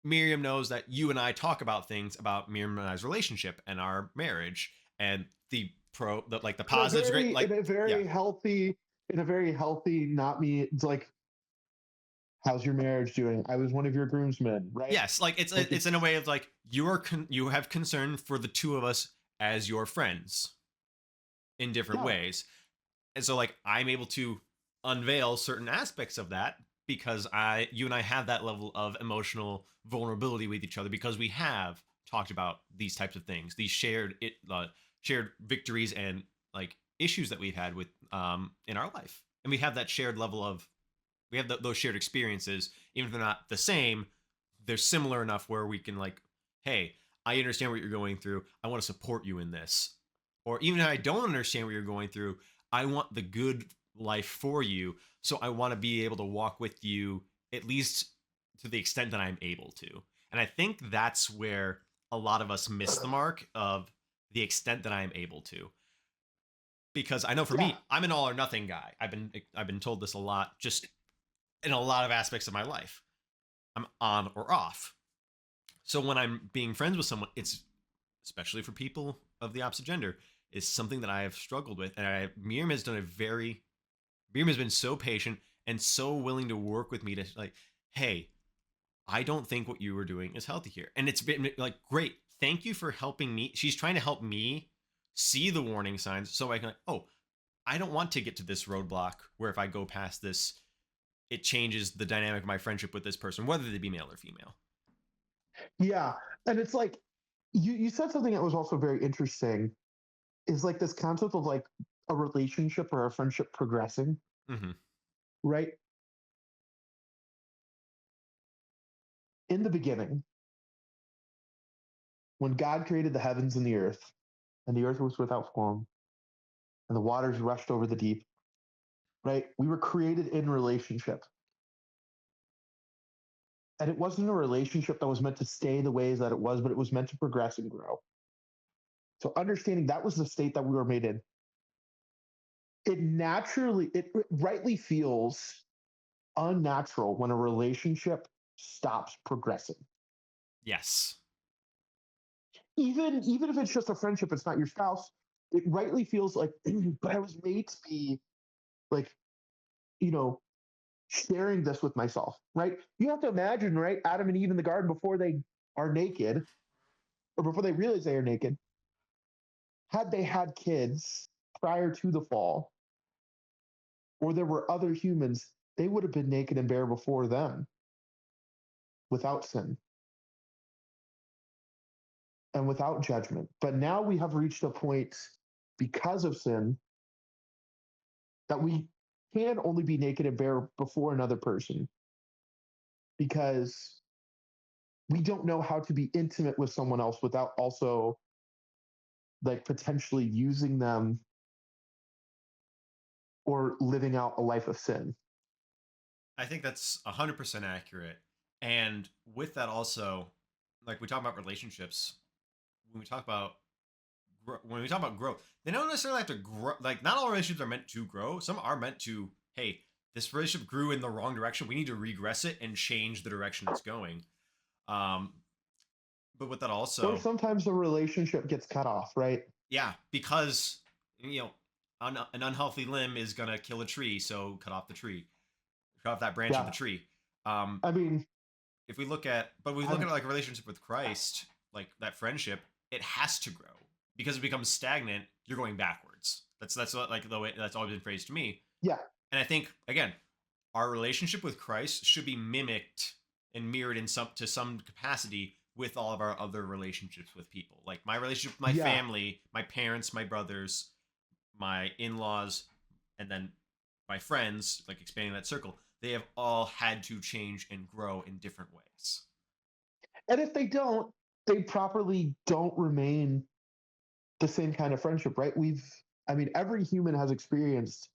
Miriam knows that you and I talk about things about Miriam and I's relationship and our marriage and the positives, great, like In a yeah. very healthy, not me. It's like, how's your marriage doing? I was one of your groomsmen, right? Yes, like Like it's in a way of like you have concern for the two of us as your friends in different yeah, ways. And so like I'm able to unveil certain aspects of that because you and I have that level of emotional vulnerability with each other because we have talked about these types of things, these shared victories and like issues that we've had with in our life. And we have that shared level of we have those shared experiences, even if they're not the same, they're similar enough where we can like, hey, I understand what you're going through, I want to support you in this. Or even if I don't understand what you're going through, I want the good life for you, so I want to be able to walk with you at least to the extent that I'm able to. And I think that's where a lot of us miss the mark of the extent that I am able to. Because I know for yeah, me, I'm an all or nothing guy. I've been told this a lot just in a lot of aspects of my life. I'm on or off. So when I'm being friends with someone, it's especially for people of the opposite gender, is something that I have struggled with. And Miriam has Miriam has been so patient and so willing to work with me to like, hey, I don't think what you were doing is healthy here. And it's been like, great. Thank you for helping me. She's trying to help me see the warning signs so I can, like, oh, I don't want to get to this roadblock where if I go past this, it changes the dynamic of my friendship with this person, whether they be male or female. yeah. And it's like you said something that was also very interesting. Is like this concept of like a relationship or a friendship progressing, Mm-hmm. right? In the beginning, when God created the heavens and the earth was without form, and the waters rushed over the deep, right? We were created in relationship. And it wasn't a relationship that was meant to stay the ways that it was, but it was meant to progress and grow. So understanding that was the state that we were made in, it rightly feels unnatural when a relationship stops progressing. Yes. Even if it's just a friendship, it's not your spouse. It rightly feels like, but I was made to be like, you know, sharing this with myself, right? You have to imagine, right? Adam and Eve in the garden before they are naked, or before they realize they are naked, had they had kids prior to the fall, or there were other humans, they would have been naked and bare before them without sin and without judgment. But now we have reached a point because of sin that we can only be naked and bare before another person because we don't know how to be intimate with someone else without also like potentially using them or living out a life of sin. I think that's 100% accurate. And with that also, like we talk about relationships, when we talk about growth, they don't necessarily have to grow. Like not all relationships are meant to grow. Some are meant to, hey, this relationship grew in the wrong direction. We need to regress it and change the direction it's going. Um, but with that Or also, sometimes the relationship gets cut off, right? yeah, because an unhealthy limb is gonna kill a tree, so cut off the tree, cut off that branch of the Yeah. tree. Um, I mean, if we look at but we look I'm, at like a relationship with Christ, like that friendship, it has to grow because if it becomes stagnant, you're going backwards. That's what like the way that's always been phrased to me. yeah, And I think again, our relationship with Christ should be mimicked and mirrored in some to some capacity with all of our other relationships with people. Like my relationship with my Yeah. family, my parents, my brothers, my in-laws, and then my friends, like expanding that circle, they have all had to change and grow in different ways. And if they don't, they properly don't remain the same kind of friendship, right? I mean, every human has experienced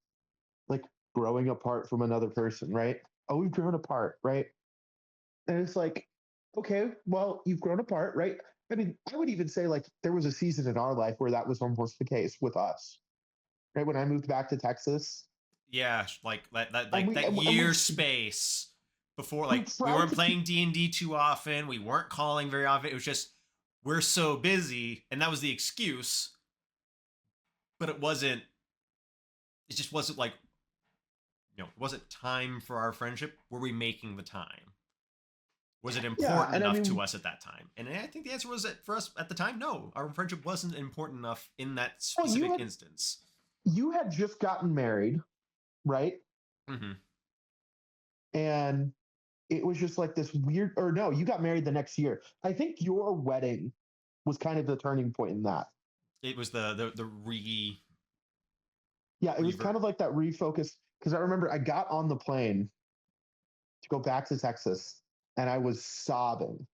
like growing apart from another person, right? Oh, we've grown apart, right? And it's like, okay, well, you've grown apart, right? I mean, I would even say like there was a season in our life where that was almost the case with us, right? When I moved back to Texas, Yeah, like and like we that and, and year space before, we like we tried weren't to keep, playing D&D too often, we weren't calling very often. It was just we're so busy, and that was the excuse. But it wasn't. It just wasn't like, it wasn't time for our friendship. Were we making the time? Was it yeah, important and I enough to mean, us at that time? And I think the answer was that for us at the time, no, our friendship wasn't important enough in that well, specific instance. you had just gotten married, right? Mm-hmm. And it was just like this weird, or no, you got married the next year. I think your wedding was kind of the turning point in that. It was the Yeah, it was revert. kind of like that refocus because I remember I got on the plane to go back to Texas and I was sobbing.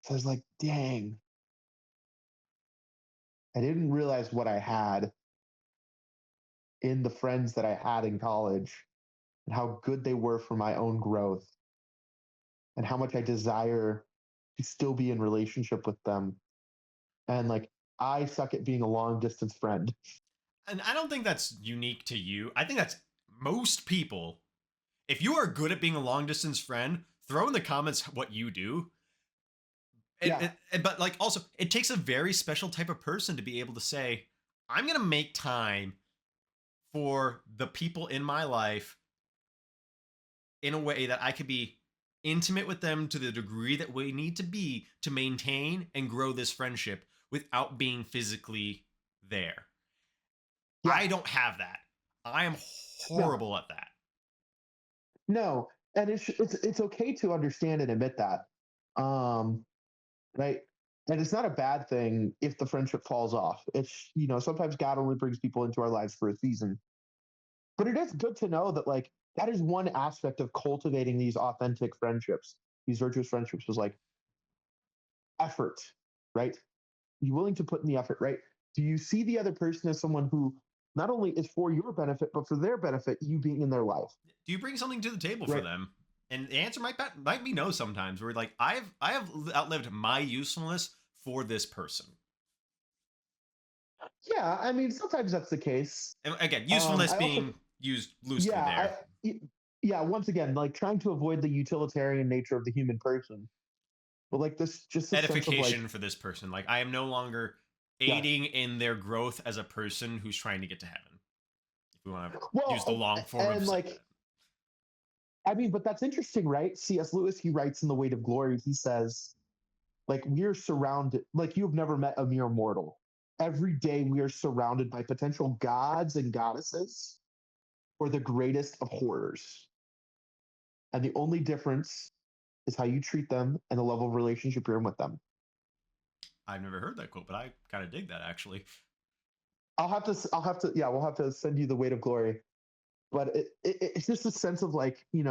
So I was like, dang, I didn't realize what I had in the friends that I had in college and how good they were for my own growth and how much I desire to still be in relationship with them. And like, I suck at being a long distance friend. And I don't think that's unique to you. I think that's most people. If you are good at being a long distance friend, throw in the comments what you do. Yeah, But like also, it takes a very special type of person to be able to say, I'm gonna make time for the people in my life in a way that I could be intimate with them to the degree that we need to be to maintain and grow this friendship without being physically there. yeah, I don't have that. I am no, horrible at that. no. And it's okay to understand and admit that. Right. And it's not a bad thing if the friendship falls off. It's, sometimes God only brings people into our lives for a season. But it is good to know that, like, that is one aspect of cultivating these authentic friendships, these virtuous friendships, was like effort, right? You willing to put in the effort, right? Do you see the other person as someone who not only is for your benefit, but for their benefit, you being in their life, Do you bring something to the table for right? them? And the answer might be no sometimes. Where like I have outlived my usefulness for this person. Yeah. I mean, sometimes that's the case. And again, usefulness I also, being used loosely yeah, there. yeah, once again, like trying to avoid the utilitarian nature of the human person. But like this, just this sense of like, Edification for this person. Like I am no longer yes. aiding in their growth as a person who's trying to get to heaven. If we want to use the Well, long form of and saying like, that. I mean, but that's interesting, right? C.S. Lewis, he writes in The Weight of Glory, he says, like, we're surrounded, like, you've never met a mere mortal. Every day we are surrounded by potential gods and goddesses or the greatest of horrors. And the only difference is how you treat them and the level of relationship you're in with them. I've never heard that quote, but I kind of dig that actually. Yeah, we'll have to send you The Weight of Glory. But it's just a sense of like, you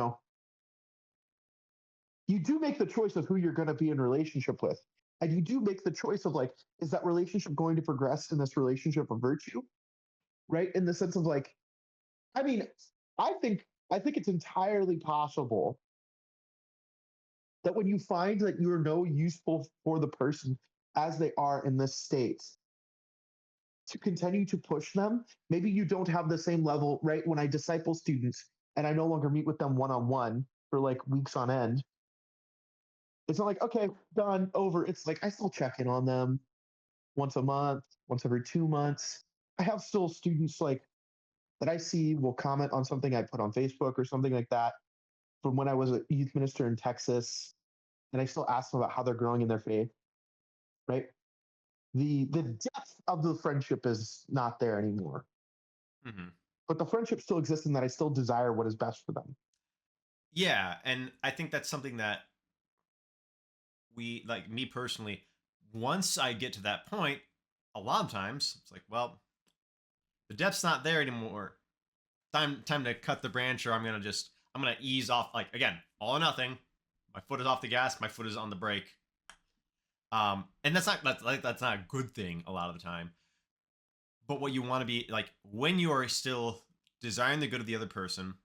do make the choice of who you're going to be in relationship with. And you do make the choice of like, is that relationship going to progress in this relationship of virtue? Right. In the sense of like, I mean, I think I think it's entirely possible that when you find that you're no useful for the person as they are in this state, to continue to push them, maybe you don't have the same level, right? When I disciple students and I no longer meet with them one on one for like weeks on end, it's not like, okay, done, over. It's like I still check in on them once a month, once every 2 months. I have still students like that I see will comment on something I put on Facebook or something like that from when I was a youth minister in Texas. And I still ask them about how they're growing in their faith, right? The depth of the friendship is not there anymore. Mm-hmm. But the friendship still exists in that I still desire what is best for them. Yeah, and I think that's something that we like me personally, once I get to that point, a lot of times it's like, well, the depth's not there anymore. Time to cut the branch, or I'm gonna ease off. Like again, all or nothing. My foot is off the gas. My foot is on the brake. And that's not a good thing a lot of the time. But what you want to be like when you are still desiring the good of the other person,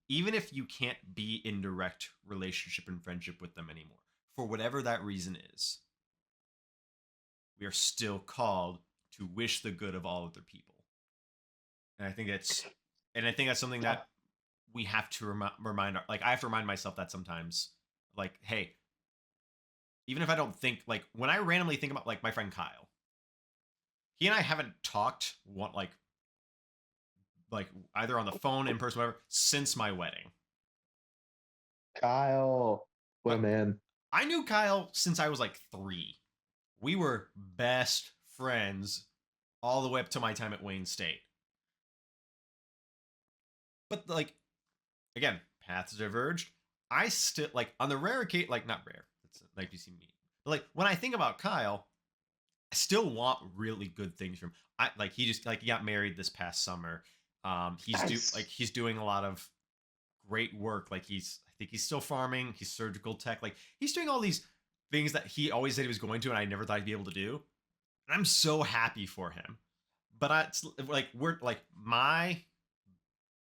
even if you can't be in direct relationship and friendship with them anymore, for whatever that reason is, we are still called to wish the good of all other people. And I think that's something Yeah. that we have to like I have to remind myself that sometimes, like, hey, even if I don't think like when I randomly think about like my friend Kyle, he and I haven't talked one like either on the phone, in person, whatever, since my wedding. Kyle, what a But man. I knew Kyle since I was like 3. We were best friends all the way up to my time at Wayne State. But like again, paths diverged. I still like on the rare occasion, like not rare. It's like you see me, but like when I think about Kyle, I still want really good things from him. I like he got married this past summer. Nice. He's doing a lot of great work. Like I think he's still farming. He's surgical tech. Like he's doing all these things that he always said he was going to, and I never thought he'd be able to do. And I'm so happy for him. But it's like we're like my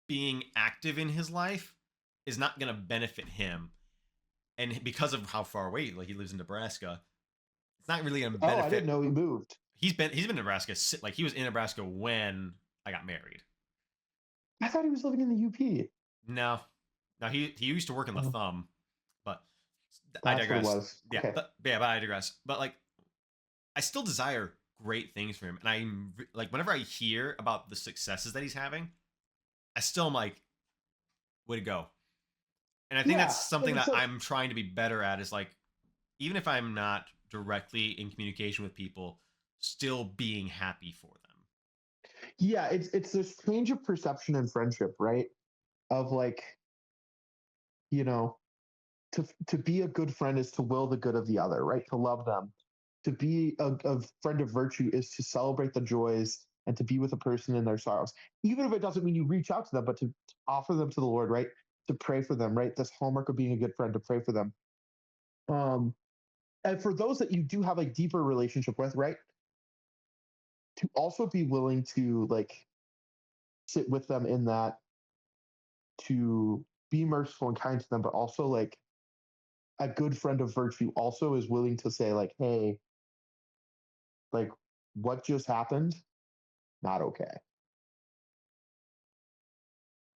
being active in his life is not going to benefit him, and because of how far away like he lives in Nebraska, it's not really going to Oh, I didn't benefit. know he moved. He's been in Nebraska, like he was in Nebraska when I got married. I thought he was living in the UP. No, now he used to work in the Oh, Thumb, but I that's what it digress. was. Okay. But I digress. But like I still desire great things for him, and I'm like whenever I hear about the successes that he's having, I still am like, way to go. And I think that's Yeah. something And that so, I'm trying to be better at is like even if I'm not directly in communication with people, still being happy for them. yeah, it's this change of perception and friendship, right? Of like, you know, to be a good friend is to will the good of the other, right? To love them. To be a friend of virtue is to celebrate the joys and to be with a person in their sorrows, even if it doesn't mean you reach out to them, but to offer them to the Lord, right? To pray for them, right? This hallmark of being a good friend, to pray for them. Um, and for those that you do have a deeper relationship with, right? To also be willing to like sit with them in that, to be merciful and kind to them, but also like a good friend of virtue also is willing to say like, hey, like what just happened, not okay.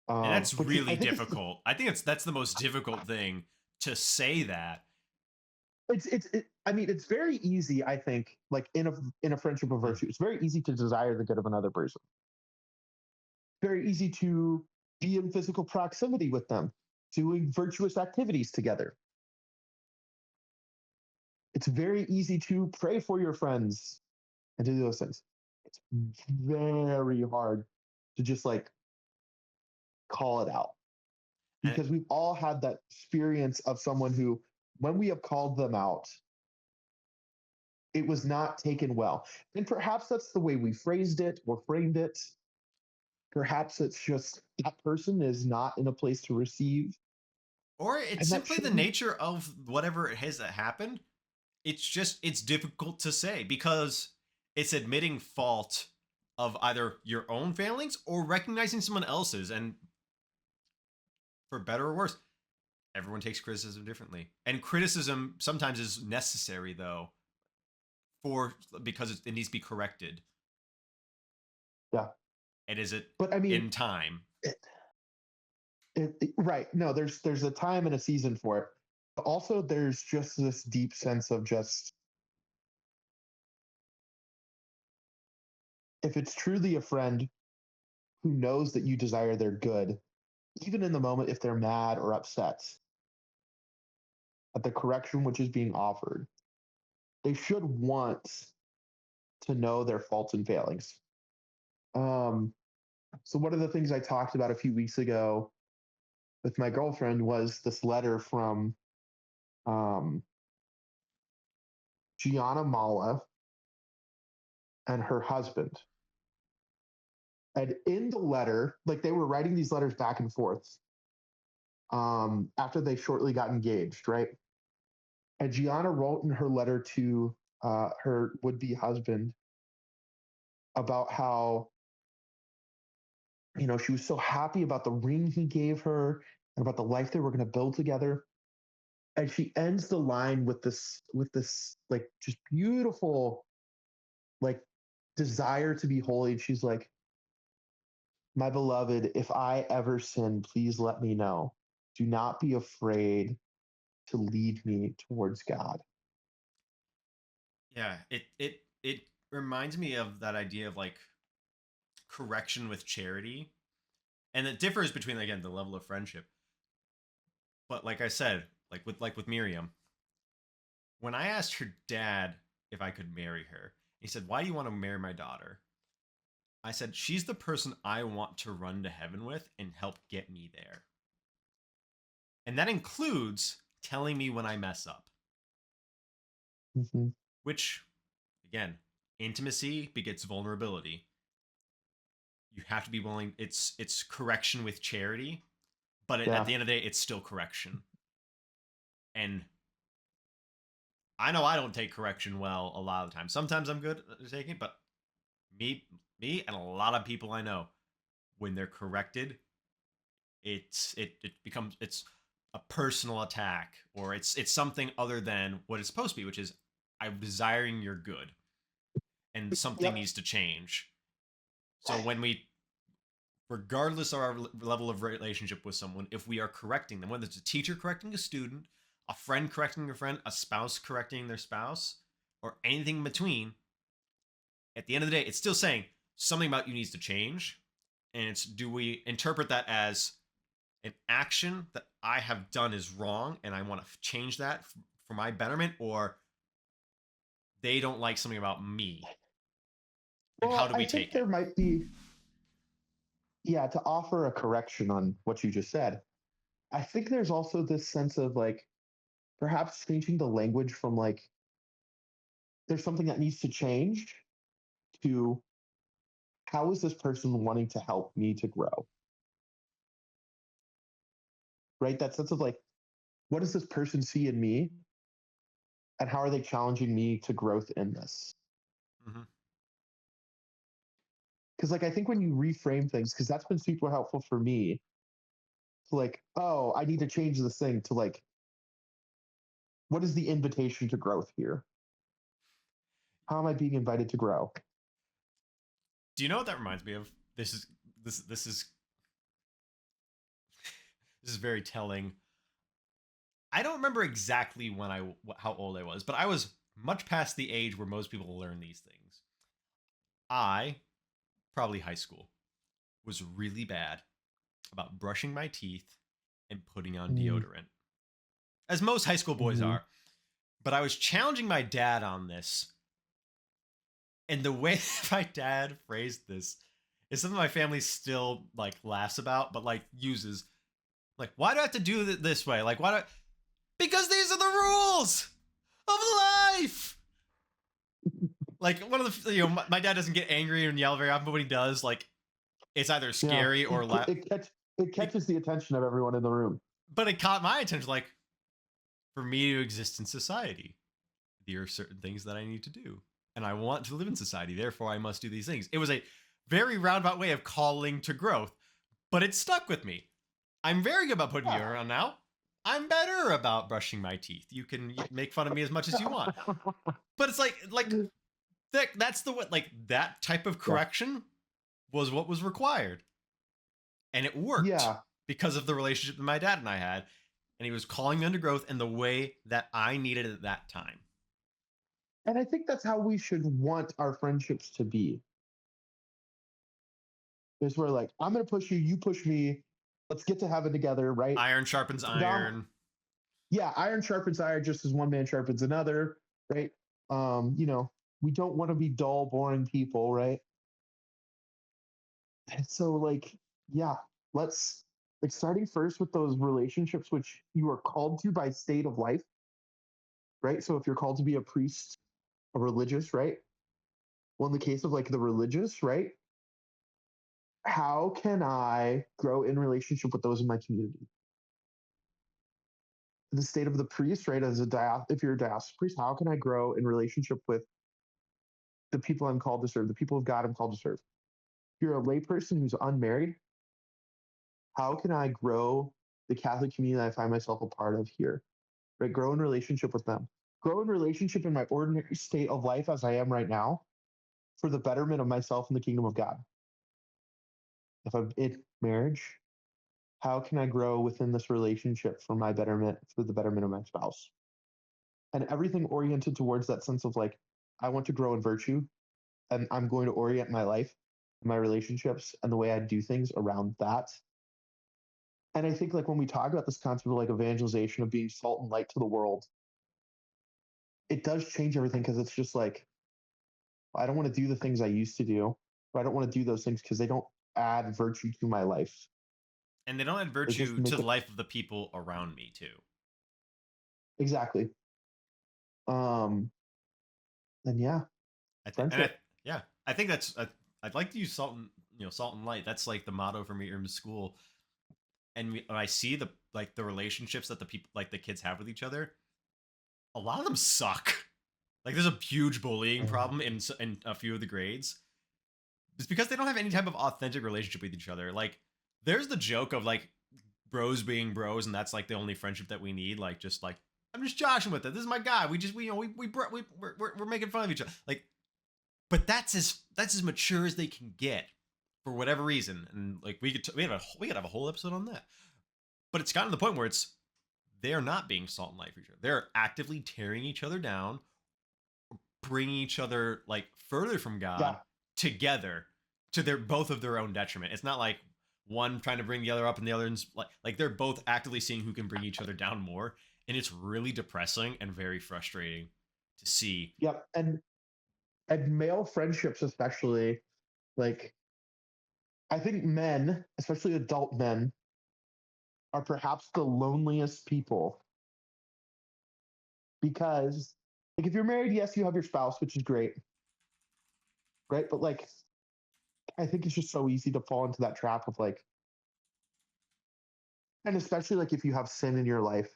And that's Which is, I really think it's difficult. I think that's the most difficult thing to say that. I mean, it's very easy. I think, like in a friendship of Mm. virtue, it's very easy to desire the good of another person. Very easy to be in physical proximity with them, doing virtuous activities together. It's very easy to pray for your friends and do those things. It's very hard to just like call it out And because we've all had that experience of someone who, when we have called them out, it was not taken well. And perhaps that's the way we phrased it or framed it. Perhaps it's just that person is not in a place to receive, or it's and that simply the shouldn't. nature of whatever it has that happened. It's difficult to say because it's admitting fault of either your own failings or recognizing someone else's, and for better or worse, everyone takes criticism differently. And criticism sometimes is necessary though for because it needs to be corrected. Yeah, And is it but I mean, in time? it, right? No, there's a time and a season for it. But also, there's just this deep sense of just, if it's truly a friend who knows that you desire their good, even in the moment if they're mad or upset at the correction which is being offered, they should want to know their faults and failings. Um, so one of the things I talked about a few weeks ago with my girlfriend was this letter from um, Gianna Mala and her husband. And in the letter, like they were writing these letters back and forth after they shortly got engaged, right? And Gianna wrote in her letter to her would-be husband about how, she was so happy about the ring he gave her and about the life they were going to build together. And she ends the line with this like just beautiful like desire to be holy. And she's like, "My beloved, if I ever sin, please let me know. Do not be afraid to lead me towards God." Yeah, it reminds me of that idea of like correction with charity, and it differs between again the level of friendship. But like I said, like with Miriam, when I asked her dad if I could marry her, he said, "Why do you want to marry my daughter?" I said, "She's the person I want to run to heaven with and help get me there." And that includes telling me when I mess up, Mhm. which, again, intimacy begets vulnerability. You have to be willing. It's correction with charity, but at Yeah. the end of the day, it's still correction. And I know I don't take correction well a lot of the time. Sometimes I'm good at taking it, but me, and a lot of people I know, when they're corrected, it becomes it's a personal attack, or it's something other than what it's supposed to be, which is I'm desiring your good, and something Yep. needs to change. So when we, regardless of our level of relationship with someone, if we are correcting them, whether it's a teacher correcting a student, a friend correcting a friend, a spouse correcting their spouse, or anything in between, at the end of the day, it's still saying something about you needs to change. And it's, do we interpret that as an action that I have done is wrong and I want to change that for my betterment, or they don't like something about me? And how Well, do I we think take it? there might be, yeah, to offer a correction on what you just said. I think there's also this sense of like perhaps changing the language from like there's something that needs to change to how is this person wanting to help me to grow? Right? That sense of like, what does this person see in me? And how are they challenging me to growth in this? Mm-hmm. Because like I think when you reframe things, because that's been super helpful for me to like, oh, I need to change this thing to like, what is the invitation to growth here? How am I being invited to grow? Do you know what that reminds me of? This is this is this is very telling. I don't remember exactly when how old I was, but I was much past the age where most people learn these things. I, probably high school, was really bad about brushing my teeth and putting on Mm-hmm. deodorant, as most high school boys are. But I was challenging my dad on this, and the way my dad phrased this is something my family still like laughs about, but like uses. Like, why do I have to do it this way? Like, why do I... Because these are the rules of life. Like, one of the, my dad doesn't get angry and yell very often, but when he does, like, it's either Yeah, scary or it it, catches the attention of everyone in the room. but it caught my attention. Like, for me to exist in society, there are certain things that I need to do, and I want to live in society. Therefore, I must do these things. It was a very roundabout way of calling to growth, but it stuck with me. I'm very good about putting Yeah. deodorant on now. I'm better about brushing my teeth. You can make fun of me as much as you want, but it's like that's the what, like that type of Yeah. correction was what was required, and it worked Yeah. because of the relationship that my dad and I had, and he was calling me under growth in the way that I needed at that time. And I think that's how we should want our friendships to be. Is where like, I'm going to push you, you push me. Let's get to heaven together, right? Iron sharpens iron. Yeah, iron sharpens iron just as one man sharpens another, right? We don't want to be dull, boring people, right? And so, like, yeah, let's like starting first with those relationships which you are called to by state of life, right? So if you're called to be a priest a religious, right? Well, in the case of like the religious, right? How can I grow in relationship with those in my community? The state of the priest, right? If you're a diocesan priest, how can I grow in relationship with the people I'm called to serve, the people of God I'm called to serve? If you're a layperson who's unmarried, how can I grow the Catholic community that I find myself a part of here? Right? Grow in relationship with them. Grow in relationship in my ordinary state of life as I am right now for the betterment of myself and the kingdom of God. If I'm in marriage, how can I grow within this relationship for my betterment, for the betterment of my spouse? And everything oriented towards that sense of like, I want to grow in virtue and I'm going to orient my life, my relationships, and the way I do things around that. And I think like when we talk about this concept of like evangelization of being salt and light to the world, it does change everything because it's just like, I don't want to do the things I used to do, but I don't want to do those things because they don't add virtue to my life. And they don't add They just virtue to make the it life of the people around me too. exactly. Um, and yeah, I think, and friendship. yeah, I think I'd like to use salt and salt and light. That's like the motto for me in school. And when I see the relationships that the people like the kids have with each other, a lot of them suck. Like there's a huge bullying Yeah. problem in a few of the grades. It's because they don't have any type of authentic relationship with each other. Like there's the joke of like bros being bros, and that's like the only friendship that we need. Like just like I'm just joshing with it. This is my guy. We're making fun of each other. Like, but that's as mature as they can get for whatever reason. And like we could have a whole episode on that. But it's gotten to the point where they're not being salt and light for each other. They're actively tearing each other down, bringing each other like further from God Yeah. together to their both of their own detriment. It's not like one trying to bring the other up and the other's like they're both actively seeing who can bring each other down more, and it's really depressing and very frustrating to see. Yep. And male friendships, especially, like I think men, especially adult men, are perhaps the loneliest people because like if you're married, yes, you have your spouse, which is great, right? But like I think it's just so easy to fall into that trap of like, and especially like if you have sin in your life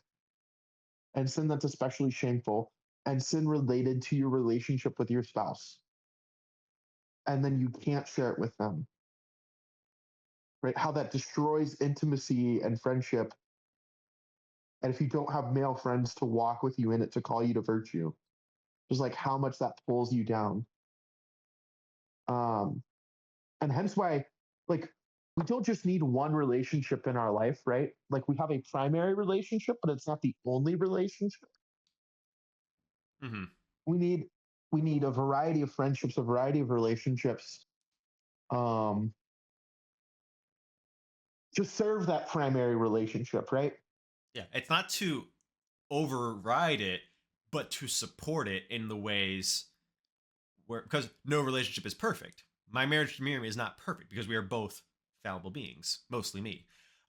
and sin that's especially shameful and sin related to your relationship with your spouse, and then you can't share it with them, right? How that destroys intimacy and friendship. And if you don't have male friends to walk with you in it, to call you to virtue, just like how much that pulls you down. Um, and hence why, like, we don't just need one relationship in our life, right? Like, we have a primary relationship, but it's not the only relationship. Mm-hmm. We need we need a variety of friendships, a variety of relationships, um, to serve that primary relationship, right? Yeah, it's not to override it, but to support it in the ways where because no relationship is perfect. My marriage to Miriam is not perfect because we are both fallible beings, mostly me.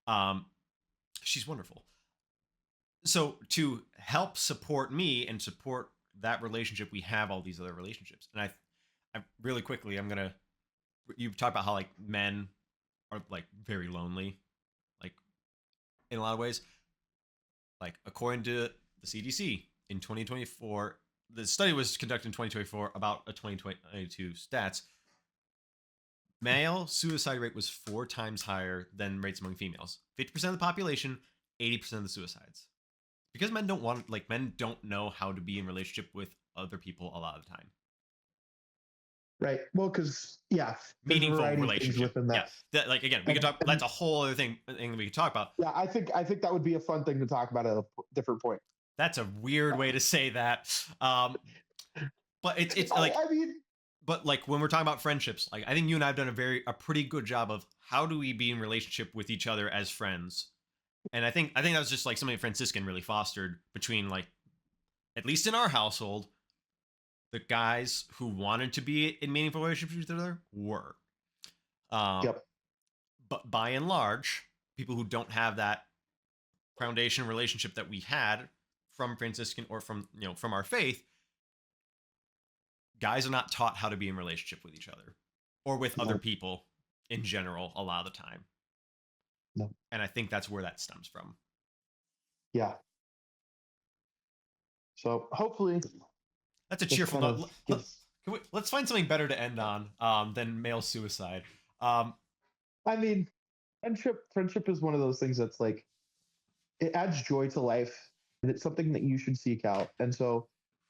Um, she's wonderful. So to help support me and support that relationship, we have all these other relationships. And I really quickly, I'm gonna. You talk about how like men are like very lonely, like in a lot of ways. Like according to the CDC in 2024, the study was conducted in 2024 about a 2022 stats. Male suicide rate was 4 times higher than rates among females. 50% of the population, 80% of the suicides. Because men don't know how to be in relationship with other people a lot of the time. Right. Well, because yeah, there's a Meaningful variety of things relationship. within Yeah. that. That, like again, we could talk. And That's a whole other thing we could talk about. yeah, I think that would be a fun thing to talk about at a different point. That's a weird way to say that. But it's like I mean, but like when we're talking about friendships, like I think you and I've done a pretty good job of how do we be in relationship with each other as friends. And I think that was just like something Franciscan really fostered between like at least in our household, the guys who wanted to be in meaningful relationships with each other were. Um, yep. but by and large, people who don't have that foundation relationship that we had from Franciscan or from from our faith, guys are not taught how to be in relationship with each other or with other No, people in general a lot of the time. no. And I think that's where that stems from. Yeah. So hopefully That's a this cheerful kind of note. gives. Let's find something better to end on than male suicide. I mean, friendship is one of those things that's like it adds joy to life, and it's something that you should seek out. And so,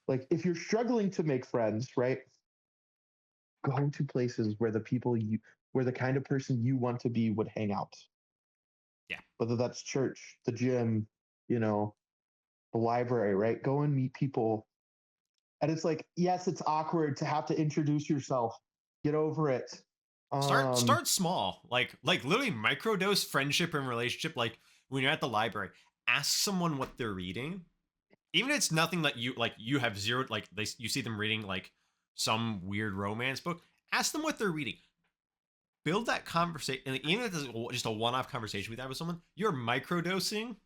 like, if you're struggling to make friends, right, go to places where where the kind of person you want to be would hang out. Yeah. Whether that's church, the gym, you know, the library, right? Go and meet people. And it's like, yes, it's awkward to have to introduce yourself. Get over it. Start small. Like literally microdose friendship and relationship. Like when you're at the library, ask someone what they're reading. Even if it's nothing that you have zero, like you see them reading like some weird romance book, ask them what they're reading. Build that conversation, and even if it's just a one-off conversation with that with someone, you're microdosing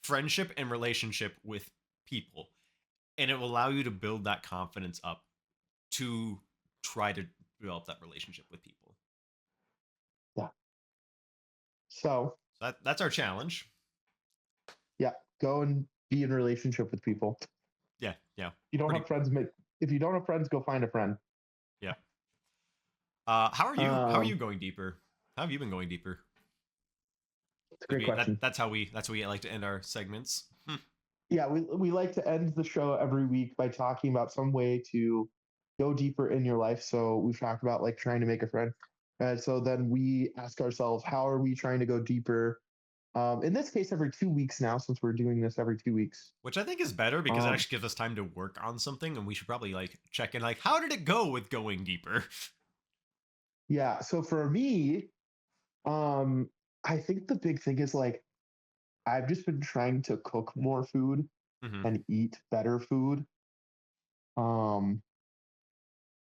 friendship and relationship with people, and it will allow you to build that confidence up to try to develop that relationship with people. Yeah. So that's our challenge. Yeah, go and be in a relationship with people. Yeah. You don't have friends. If you don't have friends, go find a friend. Yeah. How are you? How are you going deeper? How have you been going deeper? It's a great question. That's how we like to end our segments. Yeah, we like to end the show every week by talking about some way to go deeper in your life. So we've talked about like trying to make a friend. And so then we ask ourselves, how are we trying to go deeper? In this case, every 2 weeks now, since we're doing this every 2 weeks. Which I think is better because it actually gives us time to work on something, and we should probably like check in, like, how did it go with going deeper? Yeah. So for me, I think the big thing is like I've just been trying to cook more food and eat better food.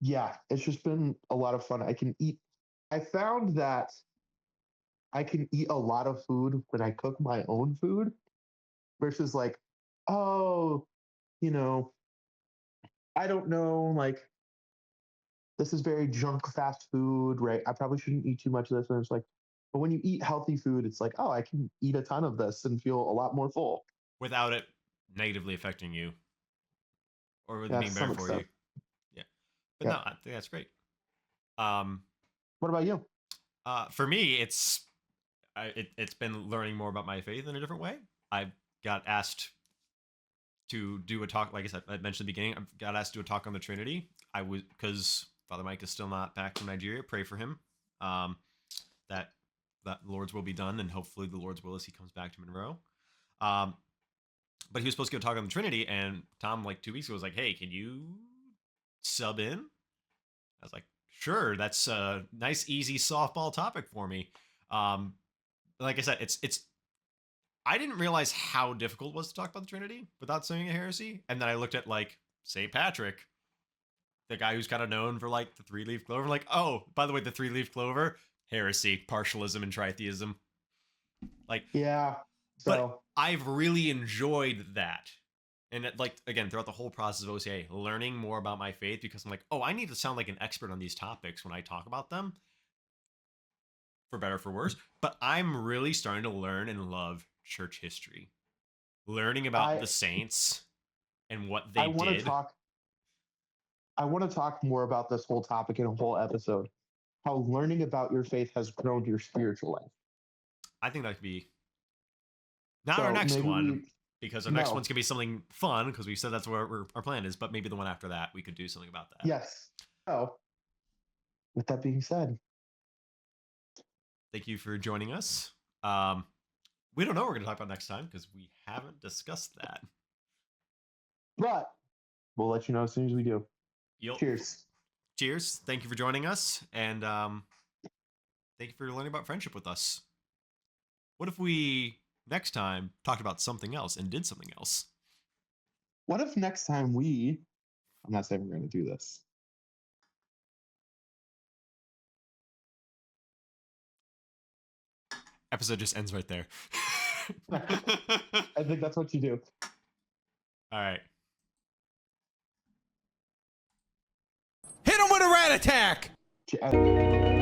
Yeah, it's just been a lot of fun. I found that I can eat a lot of food when I cook my own food versus like, oh, you know, I don't know, like this is very junk fast food, right? I probably shouldn't eat too much of this. And it's like, but when you eat healthy food, it's like, oh, I can eat a ton of this and feel a lot more full without it negatively affecting you or with it yeah, to being better some for you. extent. Yeah. But Yeah. no, I think that's great. What about you? For me, it's been learning more about my faith in a different way. I got asked to do a talk, like I said, I mentioned at the beginning, I got asked to do a talk on the Trinity. I was, because Father Mike is still not back from Nigeria. Pray for him. That the Lord's will be done, and hopefully the Lord's will as he comes back to Monroe. But he was supposed to go talk on the Trinity, and Tom, like 2 weeks ago, was like, "Hey, can you sub in?" I was like, "Sure, that's a nice, easy softball topic for me." Like I said, it's. I didn't realize how difficult it was to talk about the Trinity without saying a heresy, and then I looked at like St. Patrick, the guy who's kind of known for like the 3-leaf clover. Like, oh, by the way, the 3-leaf clover, heresy, partialism, and tritheism. Like, yeah. So but I've really enjoyed that. And like, again, throughout the whole process of OCA, learning more about my faith, because I'm like, oh, I need to sound like an expert on these topics when I talk about them, for better or for worse. But I'm really starting to learn and love church history, learning about the saints and what they did. I want to talk more about this whole topic in a whole episode. How learning about your faith has grown your spiritual life. I think that could be not our next one, because our next one's gonna be something fun, because we said that's where our plan is. But maybe the one after that, we could do something about that. Yes. So, with that being said, thank you for joining us. We don't know what we're going to talk about next time because we haven't discussed that. But we'll let you know as soon as we do. Yep. Cheers. Cheers. Thank you for joining us. And thank you for learning about friendship with us. What if we next time talked about something else and did something else? What if next time I'm not saying we're going to do this. Episode just ends right there. I think that's what you do. All right. Jet attack! J-